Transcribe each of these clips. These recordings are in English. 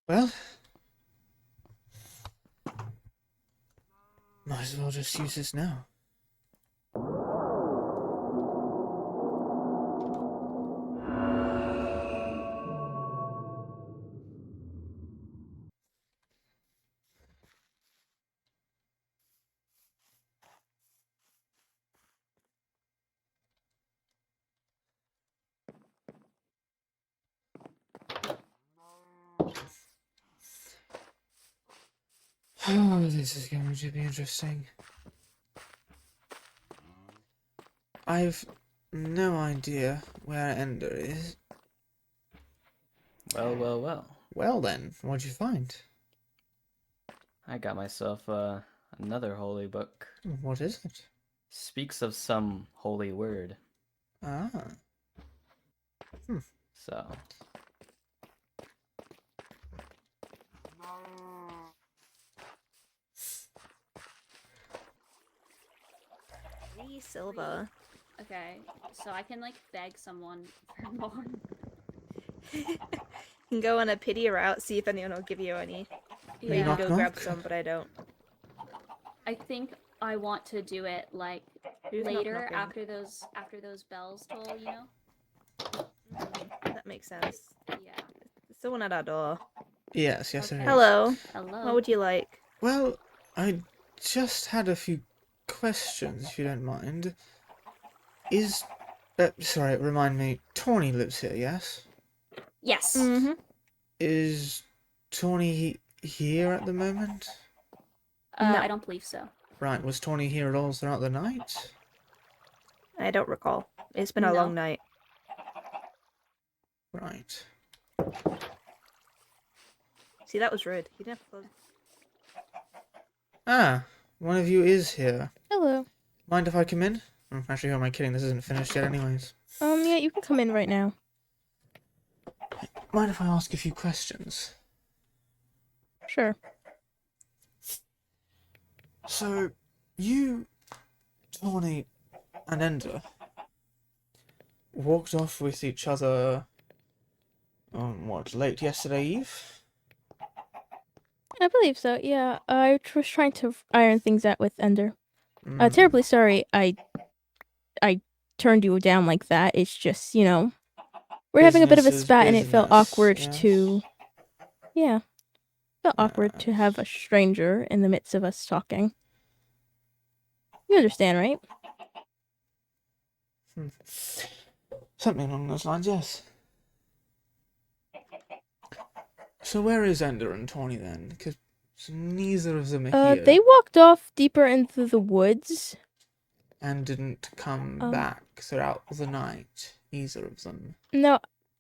Well, might as well just use this now. Oh, this is going to be interesting. I've no idea where Ender is. Well, well, well. Well then, what'd you find? I got myself another holy book. What is it? Speaks of some holy word. Ah. So, Silva. Okay, so I can like beg someone for more. You can go on a pity route, see if anyone will give you any. Or you Yeah, can go knock, grab knock. some, but I don't. I think I want to do it like Who's knock later knocking? after those bells toll, you know? That makes sense. Yeah. There's someone at our door. Yes, yes, Okay. there is. Hello. Hello. What would you like? Well, I just had a few questions, if you don't mind. Sorry, remind me, Tawny lives here, yes? Yes. Mm-hmm. Is Tawny here at the moment? No. I don't believe so. Right, was Tawny here at all throughout the night? I don't recall. It's been a No. long night. Right. See, that was rude. You didn't have to close. Ah, one of you is here. Hello. Mind if I come in? Actually, who am I kidding? This isn't finished yet anyways. Yeah, you can come in right now. Mind if I ask a few questions? Sure. So, you, Tawny, and Ender walked off with each other on late yesterday eve? I believe so, yeah. I was trying to iron things out with Ender. Mm. Terribly sorry I turned you down like that. It's just, we're having a bit of a Business is spat and it felt business, awkward yes. to... Yeah. Felt awkward to have a stranger in the midst of us talking. You understand, right? Something along those lines, yes. So where is Ender and Tawny then? Because neither of them are here. They walked off deeper into the woods. And didn't come back throughout the night, either of them. No,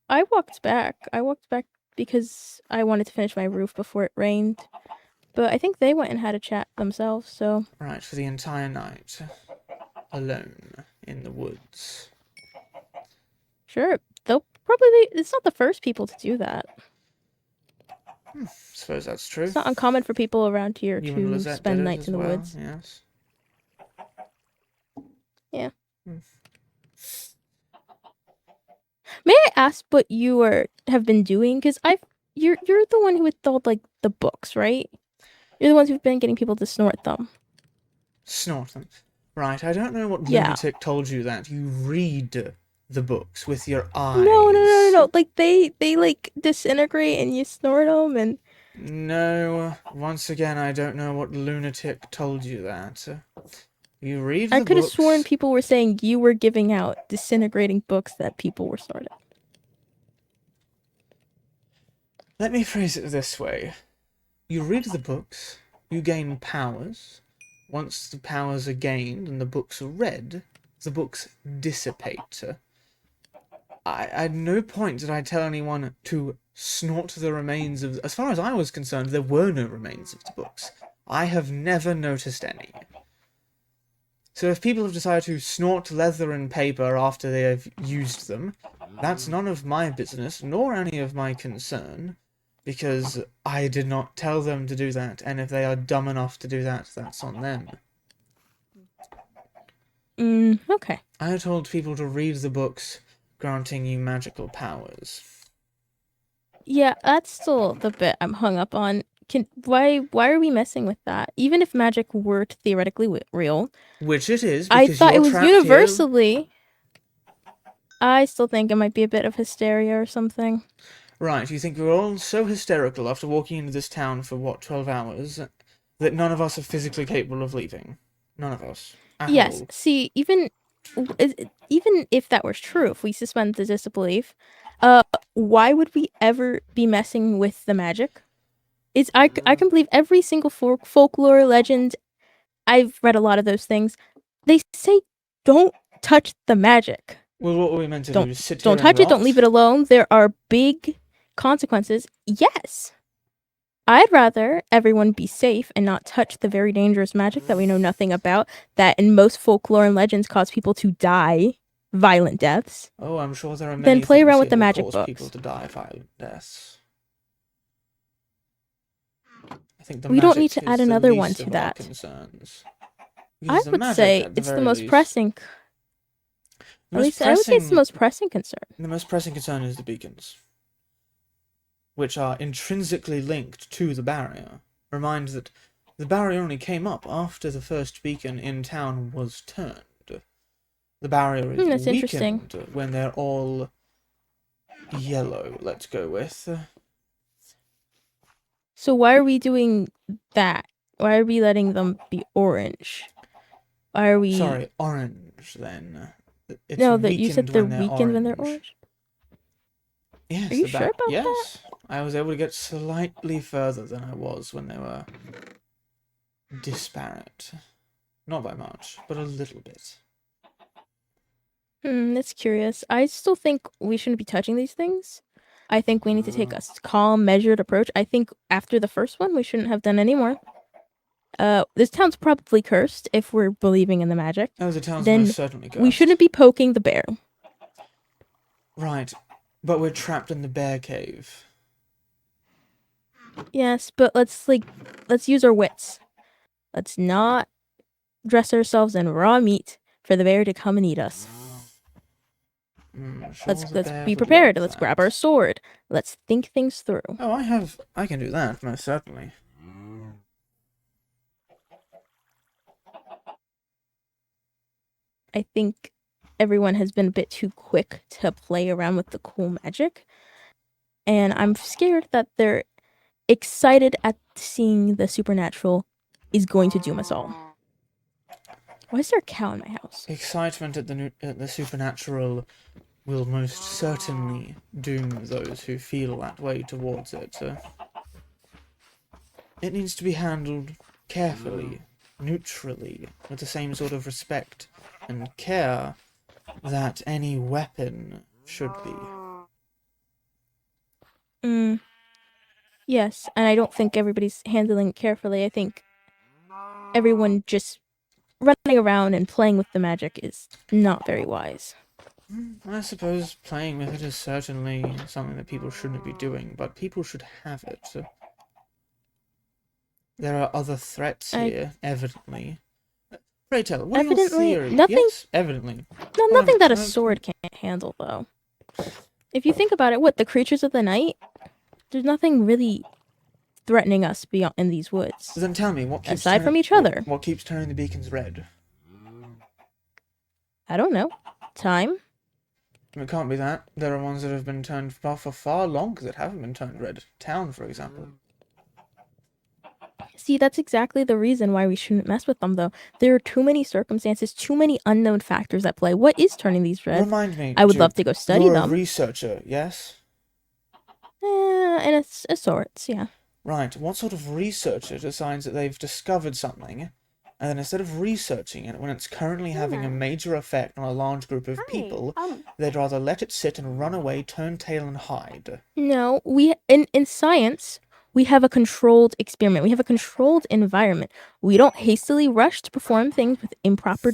I walked back. I walked back because I wanted to finish my roof before it rained. But I think they went and had a chat themselves, so... Right, for the entire night. Alone, in the woods. Sure, they'll probably be... It's not the first people to do that. Suppose that's true. It's not uncommon for people around here You and to Lizette spend did it nights as in the well, woods. yes. Yeah. May I ask what you have been doing? Because you're the one who installed like the books, right? You're the ones who've been getting people to snort them. Snort them. Right, I don't know what Yeah. lunatic told you that. You read the books with your eyes. No. Like they like disintegrate and you snort them and. No, once again, I don't know what lunatic told you that. You read the I could have books. sworn people were saying you were giving out disintegrating books that people were snorting. Let me phrase it this way. You read the books, you gain powers. Once the powers are gained and the books are read, the books dissipate. At no point did I tell anyone to snort the remains of... As far as I was concerned, there were no remains of the books. I have never noticed any. So if people have decided to snort leather and paper after they have used them, that's none of my business, nor any of my concern, because I did not tell them to do that, and if they are dumb enough to do that, that's on them. Okay. I told people to read the books granting you magical powers. Yeah, that's still the bit I'm hung up on. Why are we messing with that? Even if magic were theoretically real, Which it is, I because thought it you're was trapped here. universally. I still think it might be a bit of hysteria or something. Right, you think we're all so hysterical after walking into this town for, 12 hours, that none of us are physically capable of leaving? None of us. At Yes. all. See, even if that was true, if we suspend the disbelief, why would we ever be messing with the magic? I can believe every single folklore legend. I've read a lot of those things. They say don't touch the magic. Well, what were we meant to Don't do? Sit here don't and touch it. Don't rot? leave it alone. There are big consequences. Yes. I'd rather everyone be safe and not touch the very dangerous magic that we know nothing about, that in most folklore and legends cause people to die violent deaths, Oh, I'm sure there are than many play things around here with the that magic cause books. people to die violent deaths. I think the We don't magic need to add is the another one least to of our that. concerns. I Because the would magic, say at the it's the very most least, pressing. the At most least I would say it's the pressing- most pressing concern. The most pressing concern is the beacons, which are intrinsically linked to the barrier. Remind that the barrier only came up after the first beacon in town was turned. The barrier is That's interesting. weakened when they're all yellow, let's go with. So why are we doing that? Why are we letting them be orange? Why are we? Sorry, orange then. It's No, that you said weakened they're when they're weakened when they're orange. orange. Yes, Are you the sure about that? yes. I was able to get slightly further than I was when they were disparate. Not by much, but a little bit. That's curious. I still think we shouldn't be touching these things. I think we need to take a calm, measured approach. I think after the first one, we shouldn't have done any more. This town's probably cursed if we're believing in the magic. Oh, the town's Then most certainly cursed. we shouldn't be poking the bear. Right, but we're trapped in the bear cave. Yes, but let's use our wits. Let's not dress ourselves in raw meat for the bear to come and eat us. Sure Let's the bear be would prepared. love Let's that. grab our sword. Let's think things through. Oh, I can do that, most certainly. I think everyone has been a bit too quick to play around with the cool magic. And I'm scared that they're excited at seeing the supernatural is going to doom us all. Why is there a cow in my house? Excitement at the supernatural will most certainly doom those who feel that way towards it. It needs to be handled carefully, neutrally, with the same sort of respect and care that any weapon should be. Yes, and I don't think everybody's handling it carefully. I think everyone just running around and playing with the magic is not very wise. I suppose playing with it is certainly something that people shouldn't be doing, but people should have it. There are other threats here, evidently. Pray tell, what are your Evidently, theories? nothing- Yes, evidently. No, Well, nothing that a I'm- sword can't handle, though. If you think about it, the creatures of the night? There's nothing really threatening us beyond in these woods. Then tell me, what keeps Aside from each other. What keeps turning the beacons red? I don't know. Time? It can't be that. There are ones that have been turned for far longer that haven't been turned red. Town, for example. See, that's exactly the reason why we shouldn't mess with them, though. There are too many circumstances, too many unknown factors at play. What is turning these red? Remind me, I would Jude, love to go study you're them. a researcher, yes? In a sorts, yeah. Right, what sort of researcher decides that they've discovered something, and then instead of researching it when it's currently having a major effect on a large group of people, they'd rather let it sit and run away, turn tail and hide? No, we in science, we have a controlled experiment. We have a controlled environment. We don't hastily rush to perform things with improper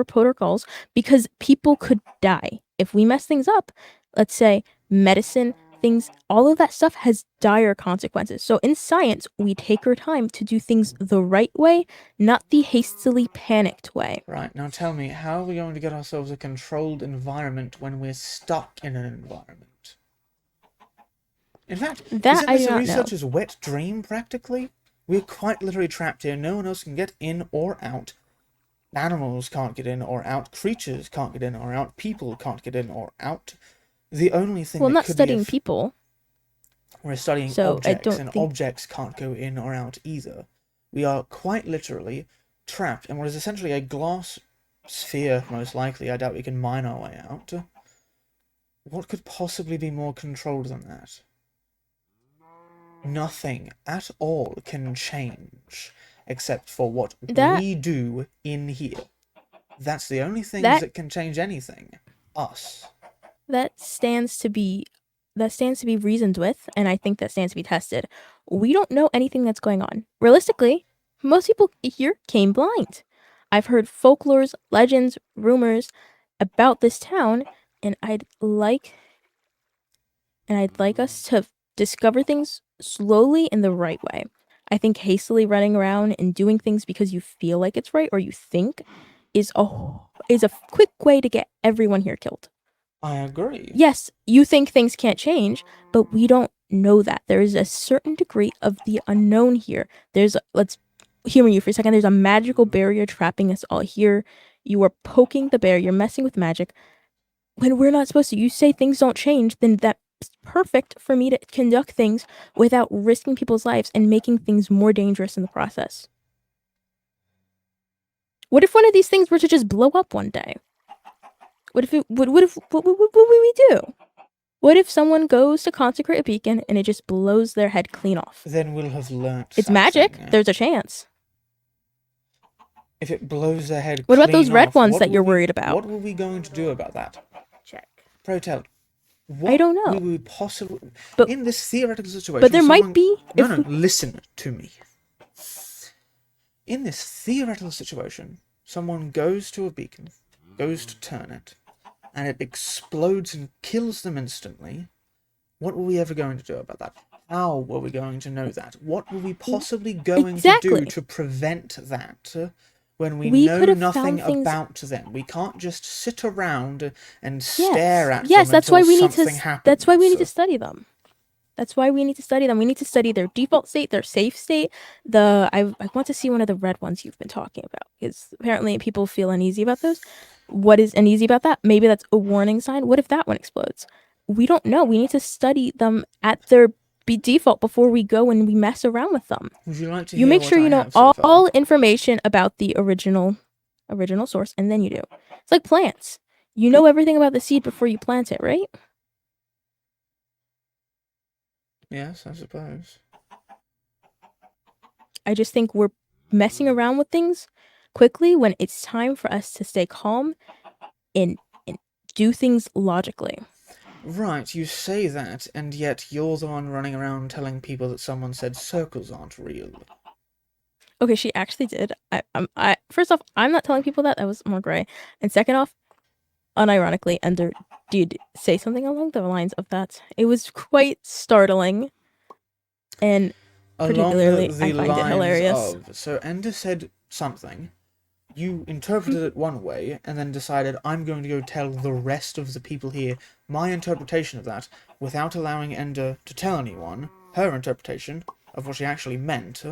protocols, because people could die. If we mess things up, let's say medicine, things, all of that stuff has dire consequences. So in science, we take our time to do things the right way, not the hastily panicked way. Right, now tell me, how are we going to get ourselves a controlled environment when we're stuck in an environment? In fact, That isn't I this do a not know. researcher's wet dream, practically? We're quite literally trapped here. No one else can get in or out. Animals can't get in or out. Creatures can't get in or out. People can't get in or out. The only thing Well, that not could studying be people. we're studying So I objects, don't and think objects can't go in or out either. We are quite literally trapped in what is essentially a glass sphere, most likely. I doubt we can mine our way out. What could possibly be more controlled than that? Nothing at all can change except for what that we do in here. That's the only things that that can change anything. Us. that stands to be reasoned with, and I think that stands to be tested. We don't know anything that's going on. Realistically, most people here came blind. I've heard folklores, legends, rumors about this town, and I'd like us to discover things slowly in the right way. I think hastily running around and doing things because you feel like it's right or you think is a quick way to get everyone here killed. I agree. Yes, you think things can't change, but we don't know that. There is a certain degree of the unknown here. Let's humor you for a second. There's a magical barrier trapping us all here. You are poking the bear, you're messing with magic. When we're not supposed to, you say things don't change, then that's perfect for me to conduct things without risking people's lives and making things more dangerous in the process. What if one of these things were to just blow up one day? What would we do? What if someone goes to consecrate a beacon and it just blows their head clean off? Then we'll have learnt It's something. magic. There's a chance. If it blows their head What about clean those red off, ones what that were you're we- worried about? What were we going to do about that? Check. Pro tell. What I don't know. We would possibly... But- in this theoretical situation... But there someone... might be. No, listen to me. In this theoretical situation, someone goes to a beacon, goes to turn it, and it explodes and kills them instantly. What were we ever going to do about that? How were we going to know that? What were we possibly going to do Exactly. to prevent that when we We know could have nothing found things- about them? We can't just sit around and stare at Yes, them that's until why we need something to. happens. That's why we need to study them. That's why we need to study them. We need to study their default state, their safe state. I want to see one of the red ones you've been talking about, because apparently people feel uneasy about those. What is uneasy about that? Maybe that's a warning sign. What if that one explodes? We don't know. We need to study them at their default before we go and we mess around with them. Would you like to You hear make what sure I you know have so far? all information about the original source, and then you do. It's like plants. You know everything about the seed before you plant it, right? Yes, I suppose. I just think we're messing around with things quickly when it's time for us to stay calm and do things logically. Right, you say that, and yet you're the one running around telling people that someone said circles aren't real. Okay, she actually did. I first off, I'm not telling people that. That was more gray. And second off, unironically, Ender did say something along the lines of that. It was quite startling, and particularly, I find it hilarious. So Ender said something, you interpreted it one way, and then decided, I'm going to go tell the rest of the people here my interpretation of that, without allowing Ender to tell anyone her interpretation of what she actually meant.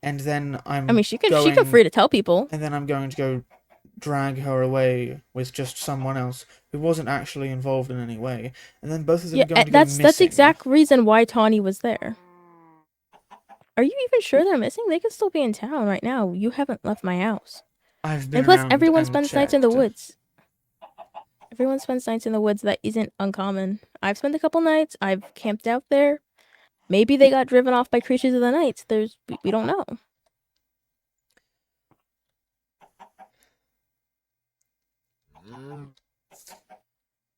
And then I mean, she could free to tell people. And then I'm going to go drag her away with just someone else who wasn't actually involved in any way, and then both of them are going to go missing. That's the exact reason why Tawny was there. Are you even sure they're missing? They could still be in town right now. You haven't left my house. I've been And plus, around everyone and spends nights in the checked. woods. Everyone spends nights in the woods. That isn't uncommon. I've spent a couple nights. I've camped out there. Maybe they got driven off by creatures of the night. We don't know.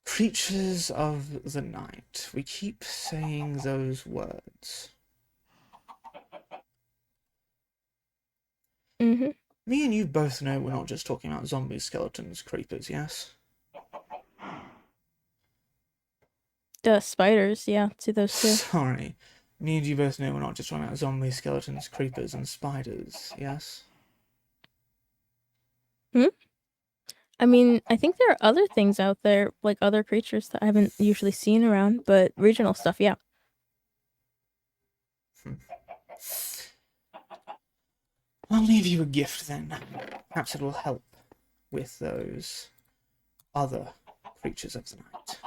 Creatures of the night. We keep saying those words. Mm-hmm. Me and you both know we're not just talking about zombies, skeletons, creepers, yes? The spiders, yeah, to those two. Sorry. Me and you both know we're not just talking about zombies, skeletons, creepers, and spiders, yes? I mean, I think there are other things out there, like other creatures that I haven't usually seen around, but regional stuff, yeah. I'll leave you a gift then. Perhaps it will help with those other creatures of the night.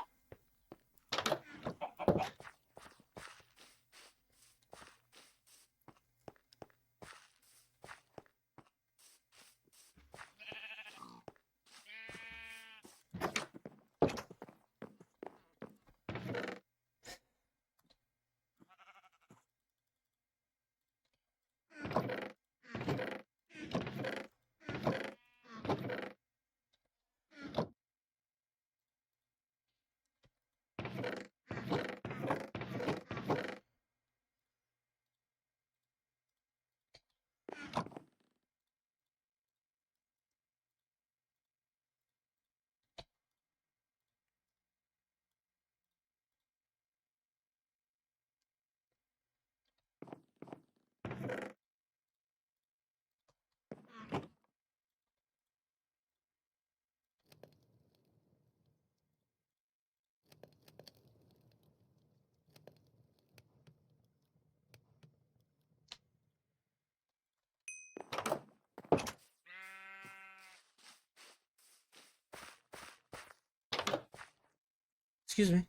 Excuse me.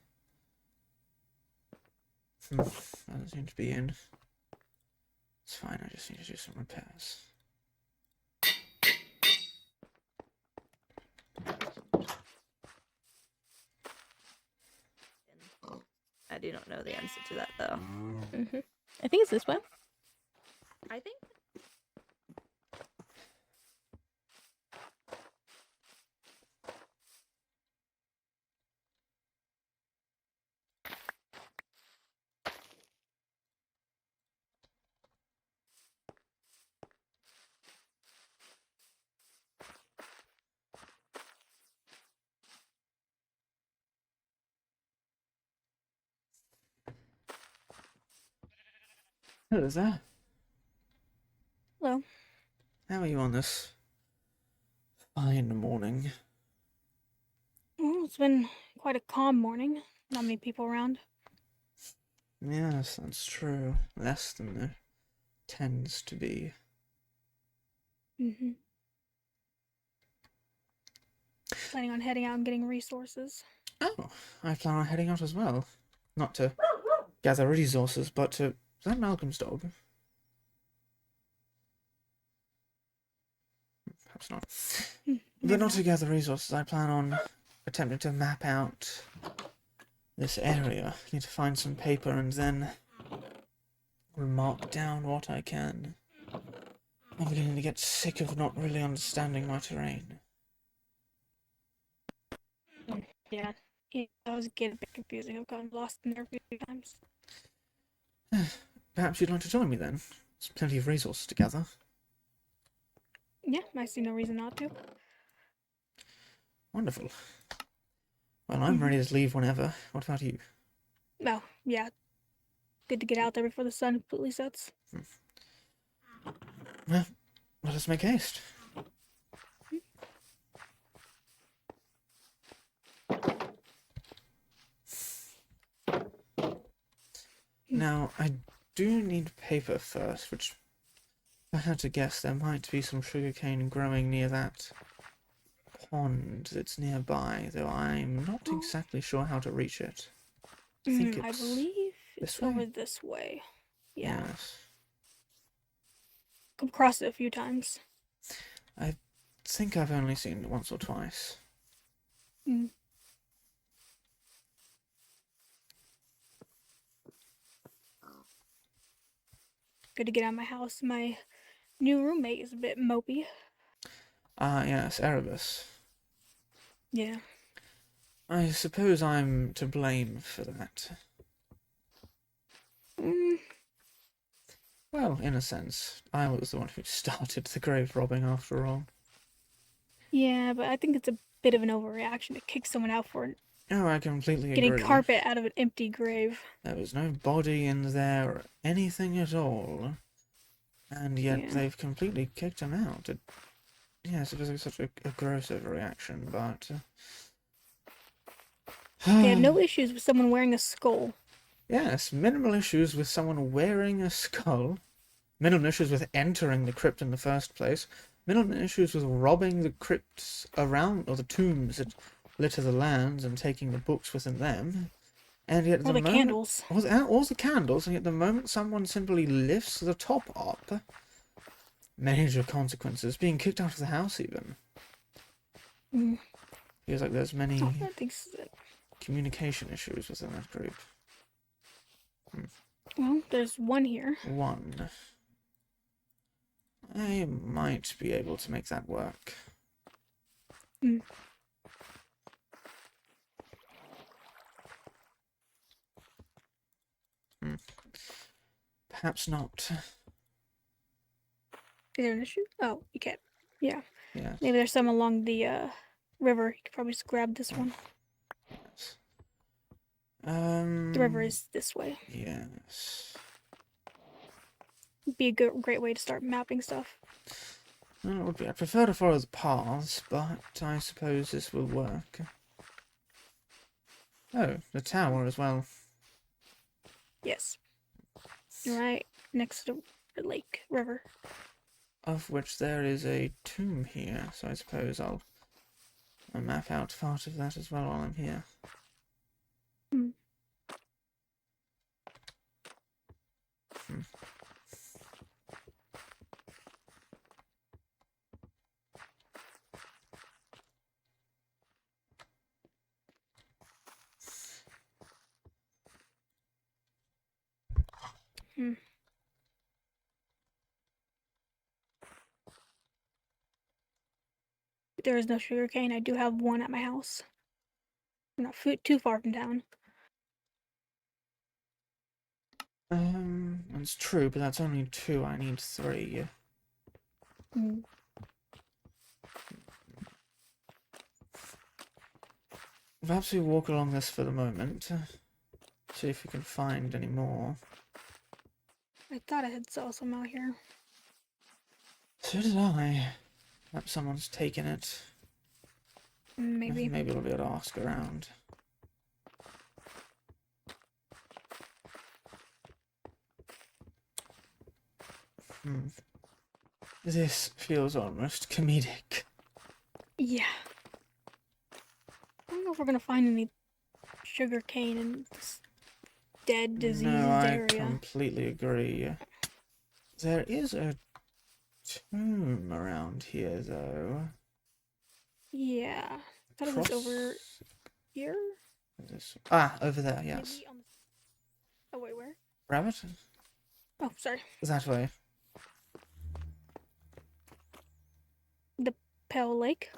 Doesn't seem to be in. It's fine, I just need to do some repairs. I do not know the answer to that though. I think it's this way. I think Hello there. Hello. How are you on this fine morning? Well, it's been quite a calm morning. Not many people around. Yes, that's true. Less than there tends to be. Mm-hmm. Planning on heading out and getting resources. Oh, I plan on heading out as well. Not to gather resources, but to... Is that Malcolm's dog? Perhaps not. But not to gather resources, I plan on attempting to map out this area. Need to find some paper and then mark down what I can. I'm beginning to get sick of not really understanding my terrain. Yeah. It does get a bit confusing. I've gotten lost in there a few times. Perhaps you'd like to join me then? There's plenty of resources to gather. Yeah, I see no reason not to. Wonderful. Well, I'm ready to leave whenever. What about you? Oh, yeah. Good to get out there before the sun completely sets. Well, let us make haste. Now, I do need paper first, which if I had to guess, there might be some sugarcane growing near that pond that's nearby, though I'm not exactly sure how to reach it. I think I it's believe this it's way? over this way. Yeah. Yes. Come across it a few times. I think I've only seen it once or twice. Mm. Good to get out of my house. My new roommate is a bit mopey. Ah, yes, Erebus. Yeah. I suppose I'm to blame for that. Well, in a sense, I was the one who started the grave robbing after all. Yeah, but I think it's a bit of an overreaction to kick someone out for Oh, I completely getting agree. carpet out of an empty grave. There was no body in there or anything at all. And yet Yeah. they've completely kicked him out. Yes, it was such a gross overreaction, but... They had no issues with someone wearing a skull. Yes, minimal issues with someone wearing a skull. Minimal issues with entering the crypt in the first place. Minimal issues with robbing the crypts around, or the tombs that litter the lands and taking the books within them. And yet, at Or the the moment, candles. Or the candles, and yet the moment someone simply lifts the top up, major consequences, being kicked out of the house even. Mm. Feels like there's many Oh, I think so. communication issues within that group. Well, there's one here. One. I might be able to make that work. Mm. Perhaps not. Is there an issue? Oh, you can't. Yeah. Yes. Maybe there's some along the river. You could probably just grab this one. Yes. The river is this way. Yes. Be a good, great way to start mapping stuff. Well, it would be. I prefer to follow the paths, but I suppose this will work. Oh, the tower as well. Yes. Right next to the lake, river. Of which there is a tomb here, so I suppose I'll map out part of that as well while I'm here. Hmm. Hmm. There is no sugarcane. I do have one at my house. I'm not too far from town. That's true, but that's only 2. I need 3. Hmm. Perhaps we walk along this for the moment. See if we can find any more. I thought I had saw some out here. So did I. Perhaps someone's taken it. Maybe. Maybe we'll be able to ask around. This feels almost comedic. Yeah. I don't know if we're gonna find any sugarcane in this dead, diseased No, I area. completely agree. There is a tomb around here, though. Yeah. I thought it was over here. Over there, yes. Maybe on the... Oh, wait, where? Rabbit? Oh, sorry. That way. The Pale Lake.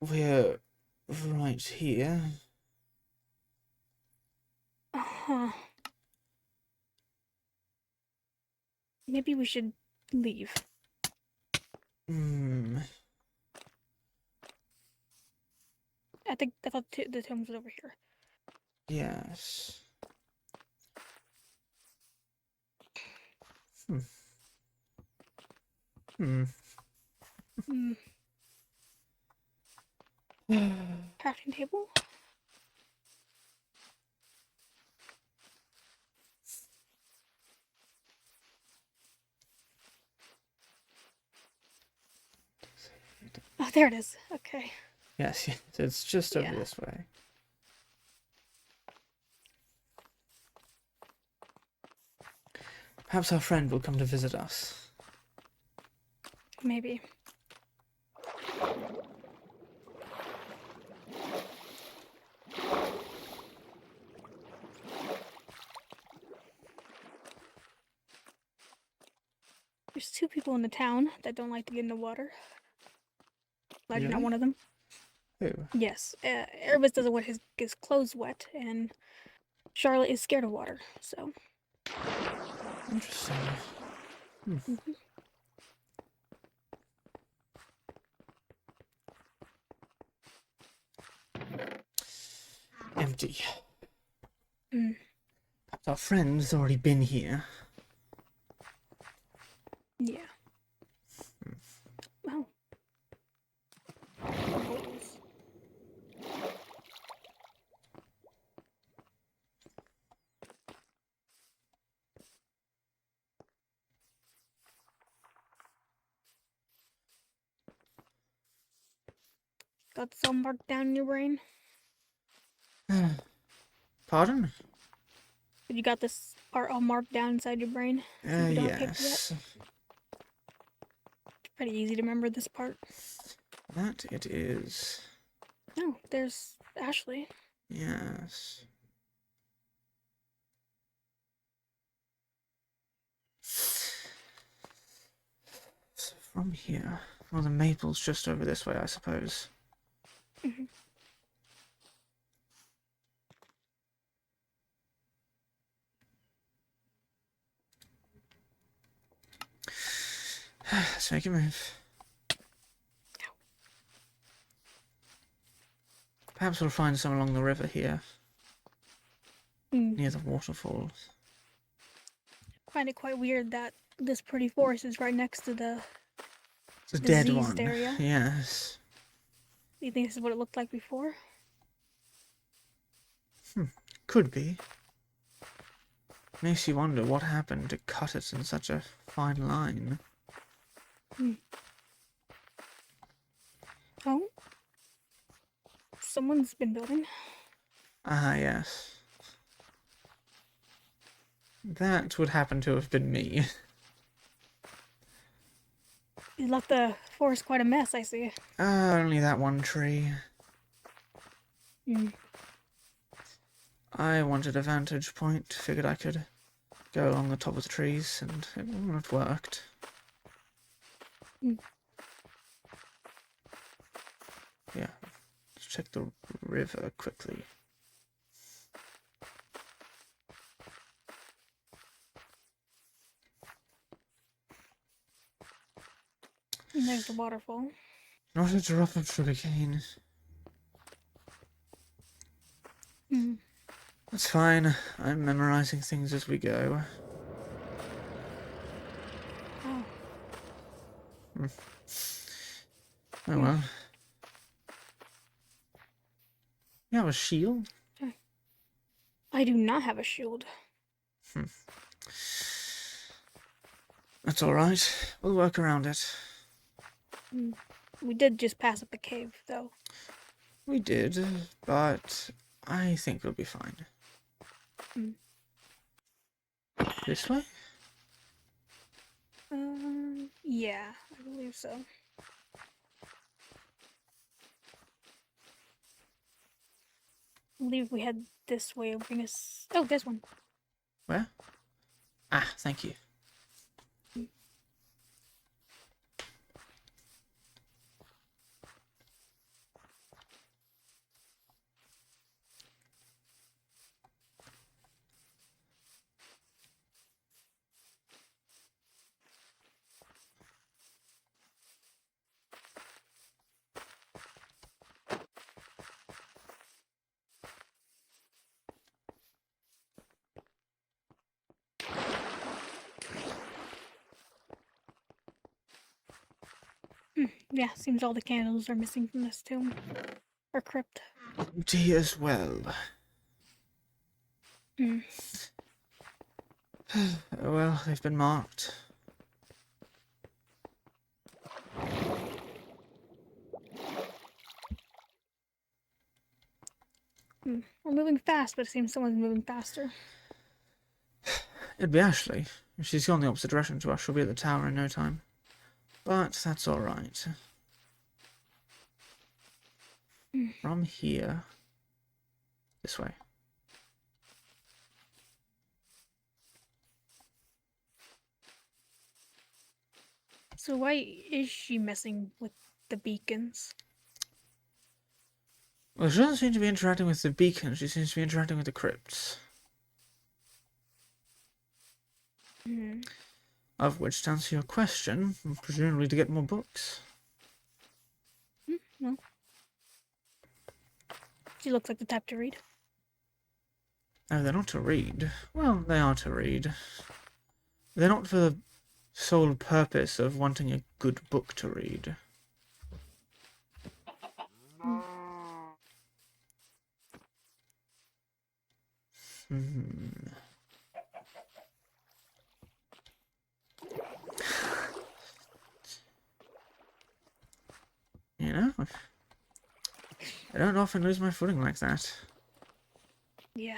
We're right here. Uh-huh. Maybe we should leave. I thought the tomb was over here. Yes. Crafting table. Oh, there it is. Okay. Yes, it's just over Yeah. this way. Perhaps our friend will come to visit us. Maybe. There's 2 people in the town that don't like to get in the water. Glad you're not Really? one of them. Who? Yes. Erebus doesn't want his clothes wet, and Charlotte is scared of water, so. Interesting. Mhm. Empty. Mm. Perhaps our friend's already been here. Yeah. Wow. Holes. got this all marked down in your brain? Pardon? But you got this part all marked down inside your brain? So you don't have paper yet? Yes. It's pretty easy to remember this part. That it is. Oh, there's Ashley. Yes. So from here, well, the maple's just over this way, I suppose. Mhm. Let's make a move. Perhaps we'll find some along the river here, Mm. near the waterfall. Find it quite weird that this pretty forest is right next to the. It's a dead Diseased one. area. Yes. Do you think this is what it looked like before? Could be. Makes you wonder what happened to cut it in such a fine line. Oh? Someone's been building. Ah, yes. That would happen to have been me. You left the forest quite a mess, I see. Ah, only that one tree. Mm. I wanted a vantage point, figured I could go along the top of the trees, and it worked. Mm. Yeah, let's check the river quickly. And there's the waterfall. Not a drop of sugarcane. Mm. That's fine. I'm memorizing things as we go. Oh. Oh well. You have a shield? I do not have a shield. That's alright. We'll work around it. Mm. We did just pass up a cave, though. We did, but I think we'll be fine. Mm. This way? Yeah, I believe so. I believe if we head this way, it'll bring us. Oh, there's one. Where? Ah, thank you. Yeah, seems all the candles are missing from this tomb. Or crypt. Empty as well. Mm. Oh well, they've been marked. We're moving fast, but it seems someone's moving faster. It'd be Ashley. If she's gone the opposite direction to us, she'll be at the tower in no time. But that's alright. From here... this way. So why is she messing with the beacons? Well, she doesn't seem to be interacting with the beacon, she seems to be interacting with the crypts. Mm. Of which, to answer your question, presumably to get more books. No. She looks like the type to read. Oh, they're not to read. Well, they are to read. They're not for the sole purpose of wanting a good book to read. Hmm. You know, don't often lose my footing like that. Yeah.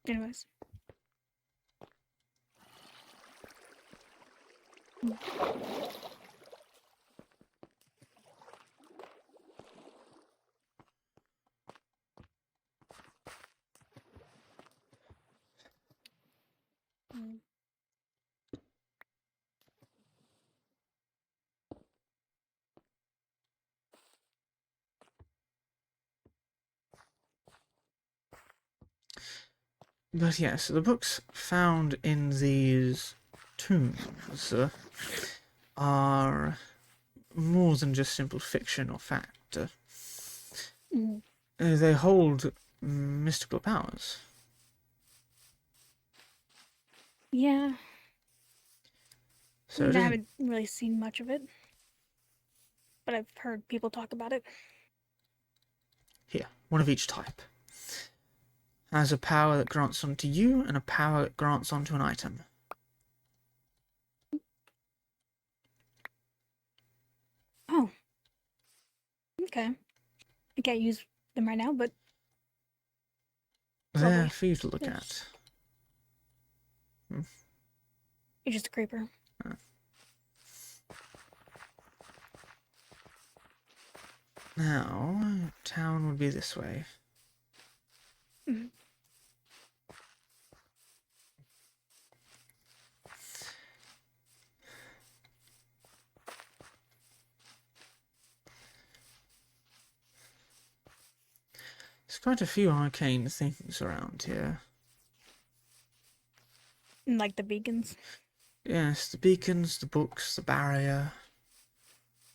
Anyways. Mm. But yes, the books found in these tombs are more than just simple fiction or fact. Mm. They hold mystical powers. Yeah. So I it isn't haven't really seen much of it, but I've heard people talk about it. here, one of each type. Has a power that grants onto you and a power that grants onto an item. Oh. Okay. I can't use them right now, but They're Probably. for you to look Yes. at. it's just a creeper. Now, town would be this way. Mhm. There's quite a few arcane things around here. And like the beacons. Yes, the beacons, the books, the barrier,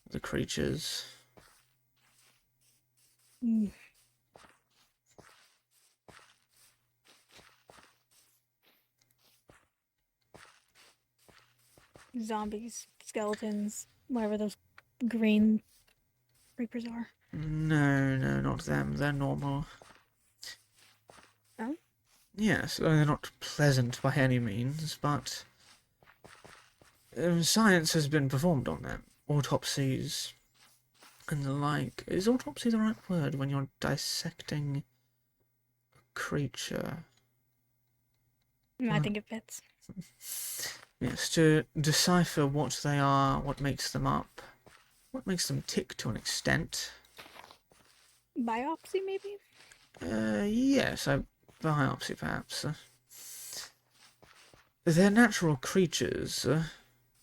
the creatures. Mm. Zombies, skeletons, whatever those green creepers are. No, not them. They're normal. Oh? Yes, they're not pleasant by any means, but science has been performed on them. Autopsies and the like. Is autopsy the right word when you're dissecting a creature? I think it fits. Yes, to decipher what they are, what makes them up, what makes them tick to an extent. Biopsy, maybe? Yes, biopsy perhaps. They're natural creatures.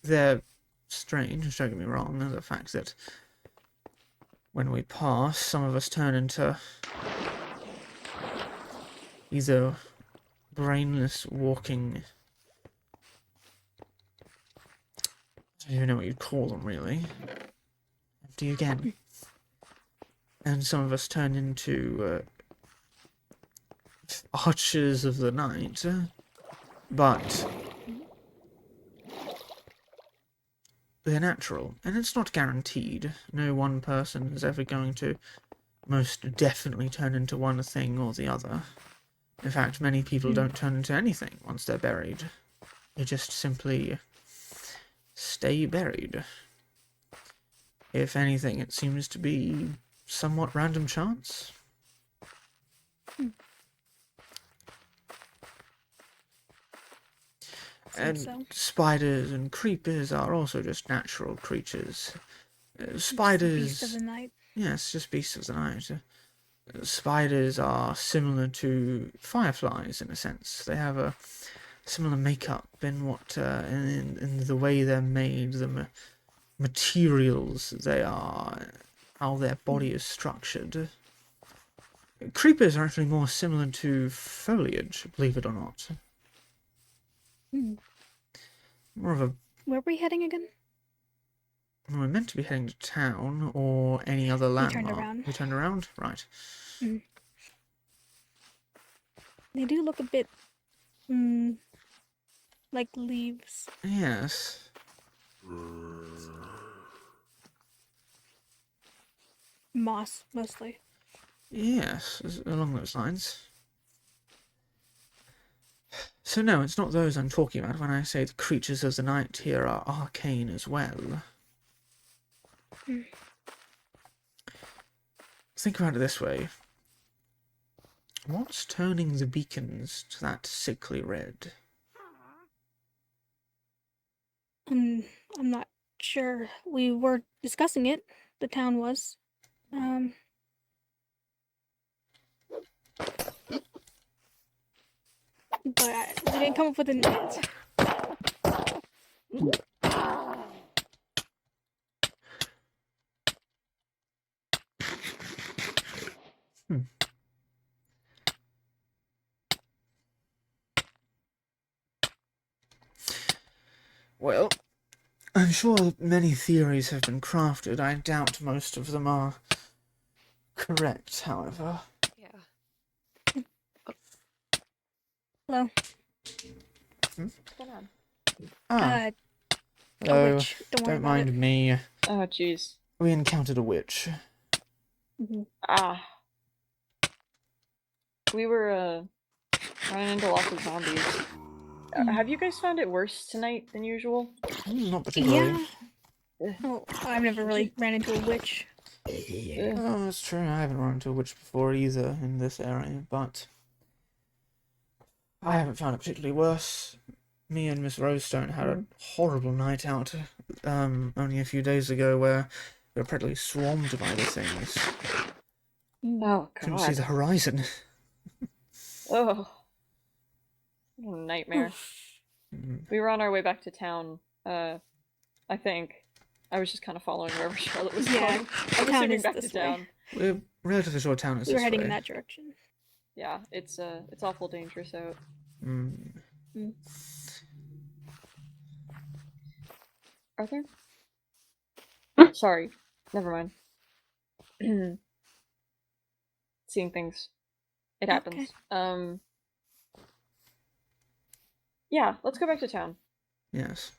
They're strange, don't get me wrong. The fact that when we pass, some of us turn into either brainless walking... I don't even know what you'd call them, really. Empty again. And some of us turn into archers of the night. But they're natural, and it's not guaranteed. No one person is ever going to most definitely turn into one thing or the other. In fact, many people don't turn into anything once they're buried. They just simply stay buried. If anything, it seems to be somewhat random chance. And so. spiders and creepers are also just natural creatures. Beast Spiders... of the night. Yes, just beasts of the night. Spiders are similar to fireflies in a sense. They have a similar makeup in what in the way they're made, the materials they are, how their body is structured. Creepers are actually more similar to foliage, believe it or not. More of a... Where were we heading again? We're meant to be heading to town or any other landmark. turned around. We turned around? Right. They do look a bit like leaves. Yes. Moss, mostly. Yes, along those lines. So no, it's not those I'm talking about when I say the creatures of the night here are arcane as well. Think about it this way. What's turning the beacons to that sickly red? I'm not sure. We were discussing it. The town was. But we didn't come up with an answer. Well, I'm sure many theories have been crafted. I doubt most of them are correct, however. Yeah. Hello. What's going on? Ah, A hello. witch. Don't worry Don't about mind me. Oh, jeez. We encountered a witch. it. Ah. We were, running into lots of zombies. Have you guys found it worse tonight than usual? Not particularly. Yeah. Oh, I've never really ran into a witch. Oh, that's true. I haven't run into a witch before either in this area, but I haven't found it particularly worse. Me and Miss Rosestone had a horrible night out only a few days ago where we were practically swarmed by the things. Oh, Couldn't see God. the horizon. Oh. What a nightmare. We were on our way back to town, I think. I was just kind of following wherever Charlotte was Yeah, going. the I'm town assuming is back to this way. town. We're relatively sure town is We were this heading way. in that direction. Yeah, it's awful dangerous out. Arthur? Sorry. Never mind. Seeing things. It happens. Okay. Yeah, let's go back to town. Yes.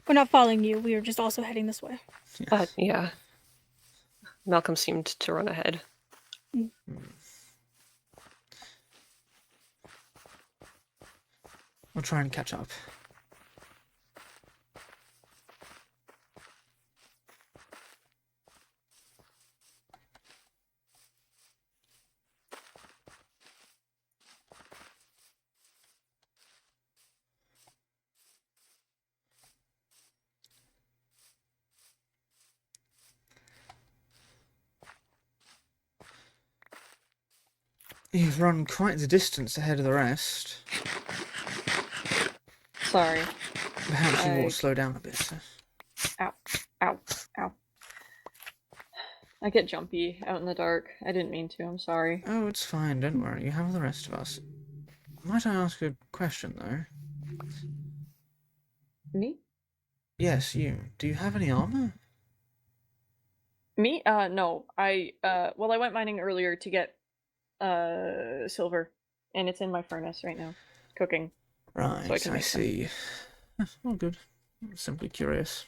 We're not following you. We were just also heading this way. Yes. Yeah. Malcolm seemed to run ahead. We'll try and catch up. You've run quite the distance ahead of the rest. Sorry. Perhaps you ought to slow down a bit. Ow. Ow. Ow. I get jumpy out in the dark. I didn't mean to, I'm sorry. Oh, it's fine, don't worry. You have the rest of us. Might I ask a question, though? Me? Yes, you. Do you have any armor? Me? No. Well, I went mining earlier to get, silver. And it's in my furnace right now. Cooking. Right, So I can I make some. see. All good. Simply curious.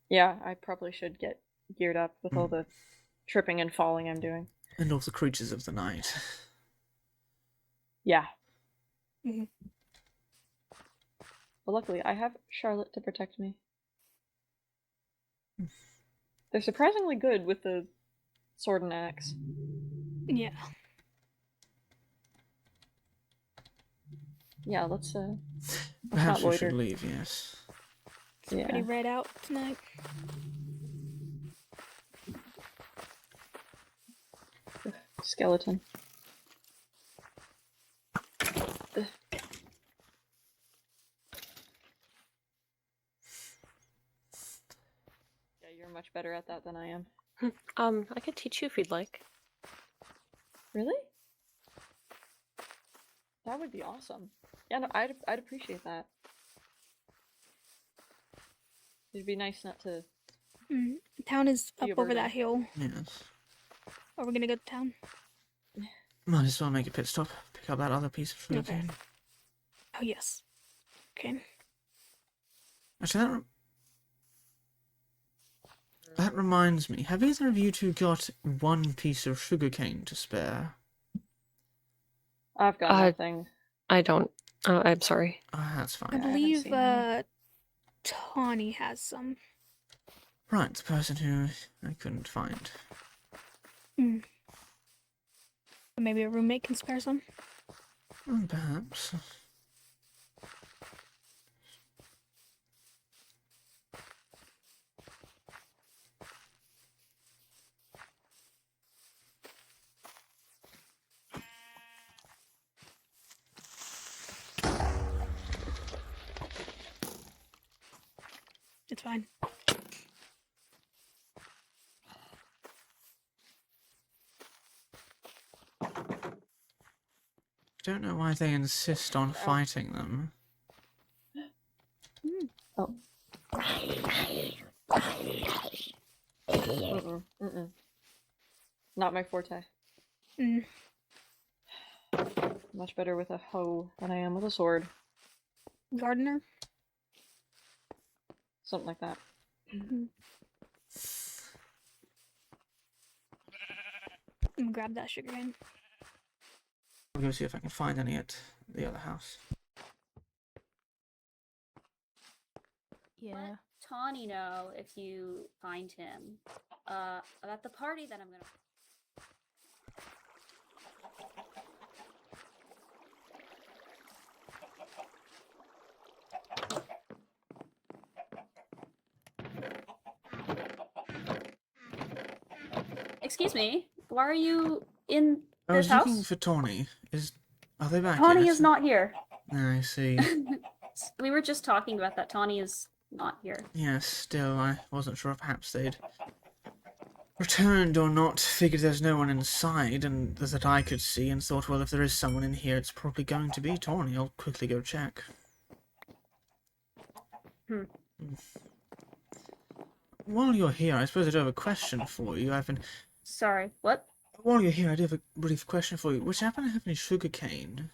Yeah, I probably should get geared up with all the tripping and falling I'm doing. And all the creatures of the night. Yeah. Mhm. But luckily, I have Charlotte to protect me. They're surprisingly good with the sword and axe. Yeah. Yeah, let's Perhaps not we should loiter. leave, yes. It's pretty red out tonight. Skeleton. Yeah, you're much better at that than I am. I could teach you if you'd like. Really? That would be awesome. Yeah, no, I'd appreciate that. It'd be nice not to. Town is Be up a over burden. that hill. Yes. Are we gonna go to town? Might as well make a pit stop. Pick up that other piece of sugar Okay. cane. Oh yes. Okay. Actually, that reminds me. Have either of you two got one piece of sugar cane to spare? I've got nothing. I don't. I'm sorry. That's I fine. I haven't believe seen any. Tawny has some. Right, the person who I couldn't find. Maybe a roommate can spare some. Perhaps. It's fine. Don't know why they insist on fighting them. Oh. Mm-mm. Not my forte. Mm. Much better with a hoe than I am with a sword. Gardener. Something like that. Grab that sugar cane. I'll go see if I can find any at the other house. Yeah. Let Tawny know if you find him. About the party that I'm gonna. Excuse me. Why are you in I this was looking house? for Tawny. Are they back Tawny yet? is not here. I see. We were just talking about that. Tawny is not here. Yes, still, I wasn't sure if perhaps they'd returned or not. Figured there's no one inside, and that I could see, and thought, well, if there is someone in here, it's probably going to be Tawny. I'll quickly go check. While you're here, I suppose I do have a question for you. Sorry. What? While you're here, I do have a brief question for you. Would you happen to have any sugar cane?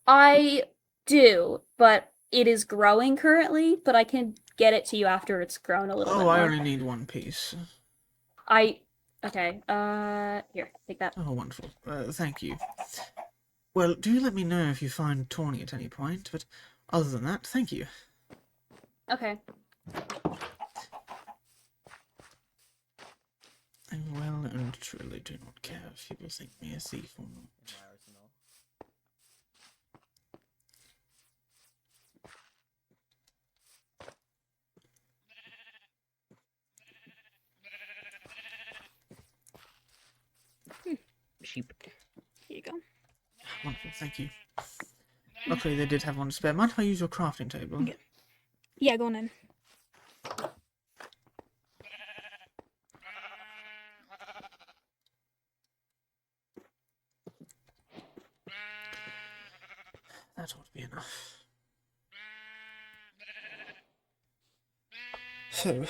I do, but it is growing currently, but I can get it to you after it's grown a little bit Oh, more. I only need one piece. Okay, here, take that. Oh, wonderful. Thank you. Well, do let me know if you find Tawny at any point, but other than that, thank you. Okay. I well and truly do not care if people think me a thief or not. Sheep. Here you go. Wonderful, thank you. Luckily, they did have one spare. Mind if I use your crafting table? Yeah. Yeah, go on in. That ought to be enough. So,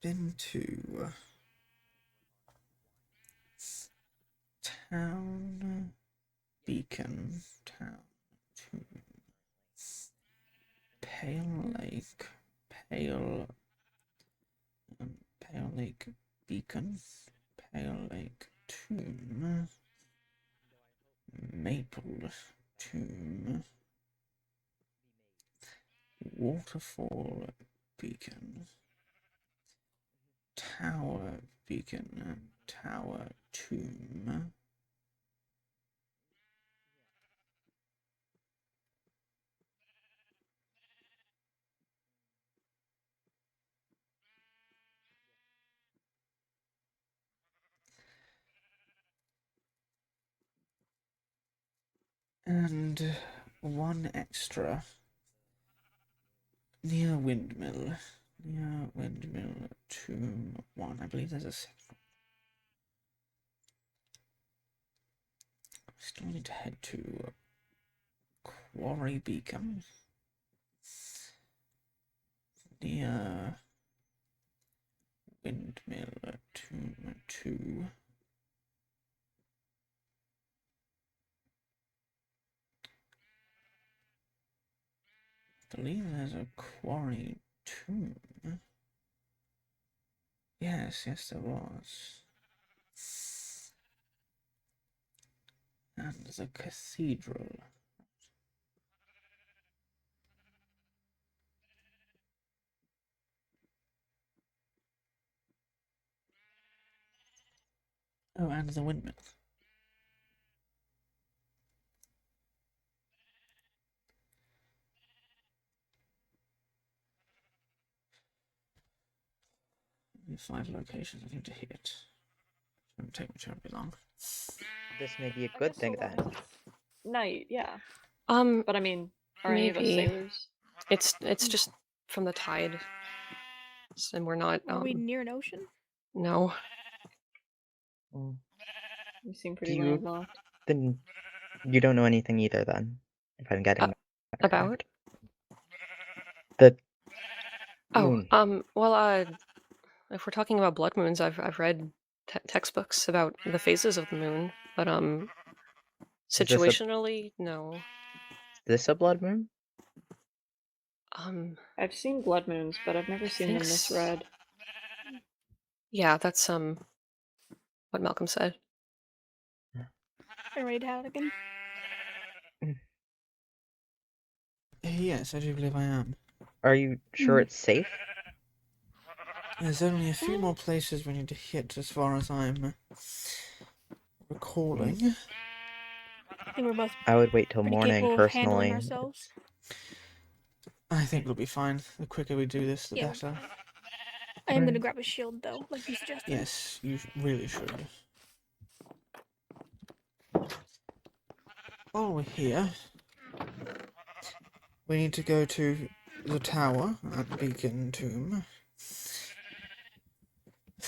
been to town, beacon, town, Pale Lake, Pale Lake Beacon, Pale Lake Tomb, Maple Tomb, Waterfall Beacon, Tower Beacon, Tower Tomb. And one extra near Windmill. Near Windmill Tomb 1. I believe there's a second. Still need to head to Quarry Beacon. Near Windmill Tomb 2. I believe there's a quarry tomb. Yes, there was. And there's a cathedral. Oh, and the windmill. Only 5 locations I need to hit. Shouldn't take me terribly long. This may be a I good guess thing so then. long as it's night, yeah. Um, But I mean, are any of us maybe. sailors? It's just from the tide. And we're not, Are we near an ocean? no. Mm, You seem Do pretty you landlocked. then you don't know anything either then, if I'm getting that correct. About? The Oh, moon. well, if we're talking about blood moons, I've read textbooks about the phases of the moon, but Is this a situationally, no. blood moon? I've seen blood moons, but I've never seen them this red. Yeah, that's what Malcolm said. Are you ready to have it again? Yes, I do believe I am. Are you sure it's safe? There's only a few more places we need to hit as far as I'm recalling. I think we're both I would wait till pretty morning capable of handling personally. ourselves. I think we'll be fine. The quicker we do this, the Yeah. better. I am gonna grab a shield though, like you suggested. Yes, you really should. While we're here, we need to go to the tower at Beacon Tomb.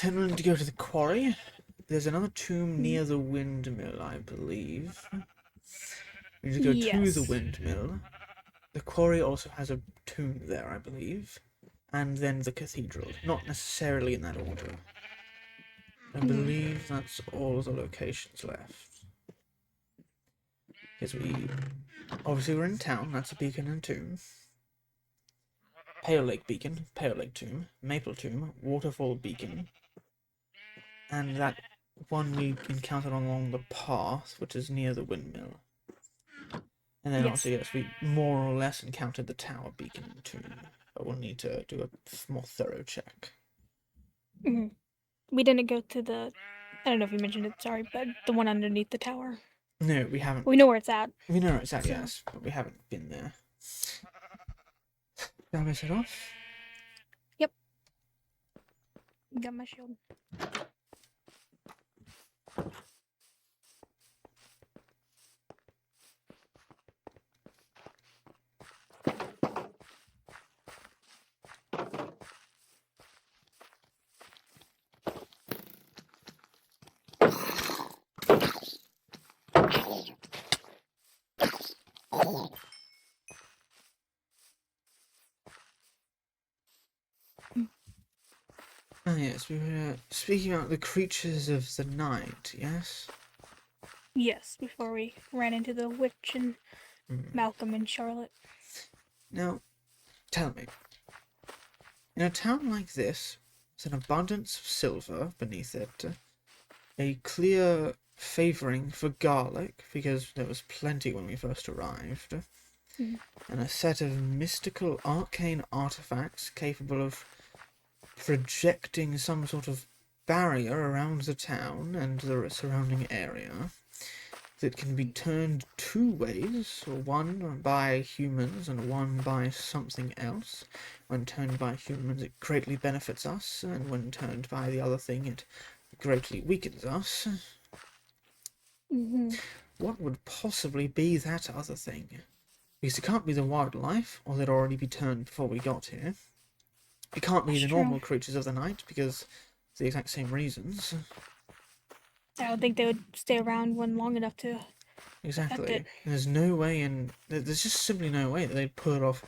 Then we need to go to the quarry. There's another tomb near the windmill, I believe. We need to go to the Yes. windmill. The quarry also has a tomb there, I believe. And then the cathedral. Not necessarily in that order. I believe that's all the locations left. Because obviously we're in town, that's a beacon and tomb. Pale Lake Beacon, Pale Lake Tomb, Maple Tomb, Waterfall Beacon. And that one we encountered along the path, which is near the windmill. And then also, yes, we more or less encountered the tower, beacon, and tomb. But we'll need to do a more thorough check. We didn't go to the. I don't know if you mentioned it. Sorry, but the one underneath the tower. No, we haven't. We know where it's at. We know where it's at, so- yes, but we haven't been there. Shall we set off? Yep. Got my shield. Ah, yes, we were speaking about the creatures of the night, yes? Yes, before we ran into the witch and Malcolm and Charlotte. Now, tell me, in a town like this, with an abundance of silver beneath it, a clear favouring for garlic, because there was plenty when we first arrived, and a set of mystical arcane artifacts capable of projecting some sort of barrier around the town and the surrounding area that can be turned 2 ways, one by humans and one by something else. When turned by humans, it greatly benefits us, and when turned by the other thing, it greatly weakens us. What would possibly be that other thing? Because it can't be the wildlife, or they'd already be turned before we got here. It can't be the normal creatures of the night, because for the exact same reasons. I don't think they would stay around one long enough to. Exactly. There's no way there's just simply no way that they'd pull it off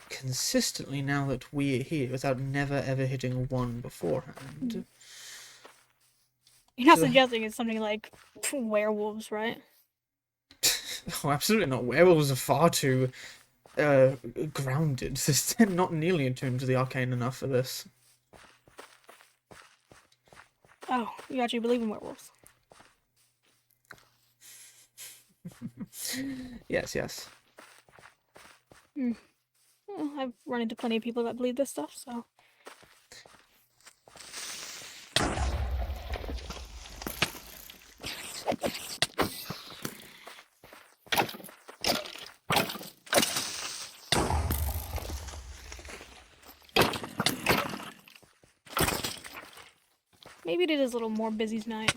consistently now that we're here without never ever hitting a 1 beforehand. You're not suggesting it's something like werewolves, right? Oh, absolutely not. Werewolves are far too grounded. They're not nearly attuned to the arcane enough for this. Oh, you actually believe in werewolves? Yes, yes. Well, I've run into plenty of people that believe this stuff, so. Maybe it is a little more busy tonight.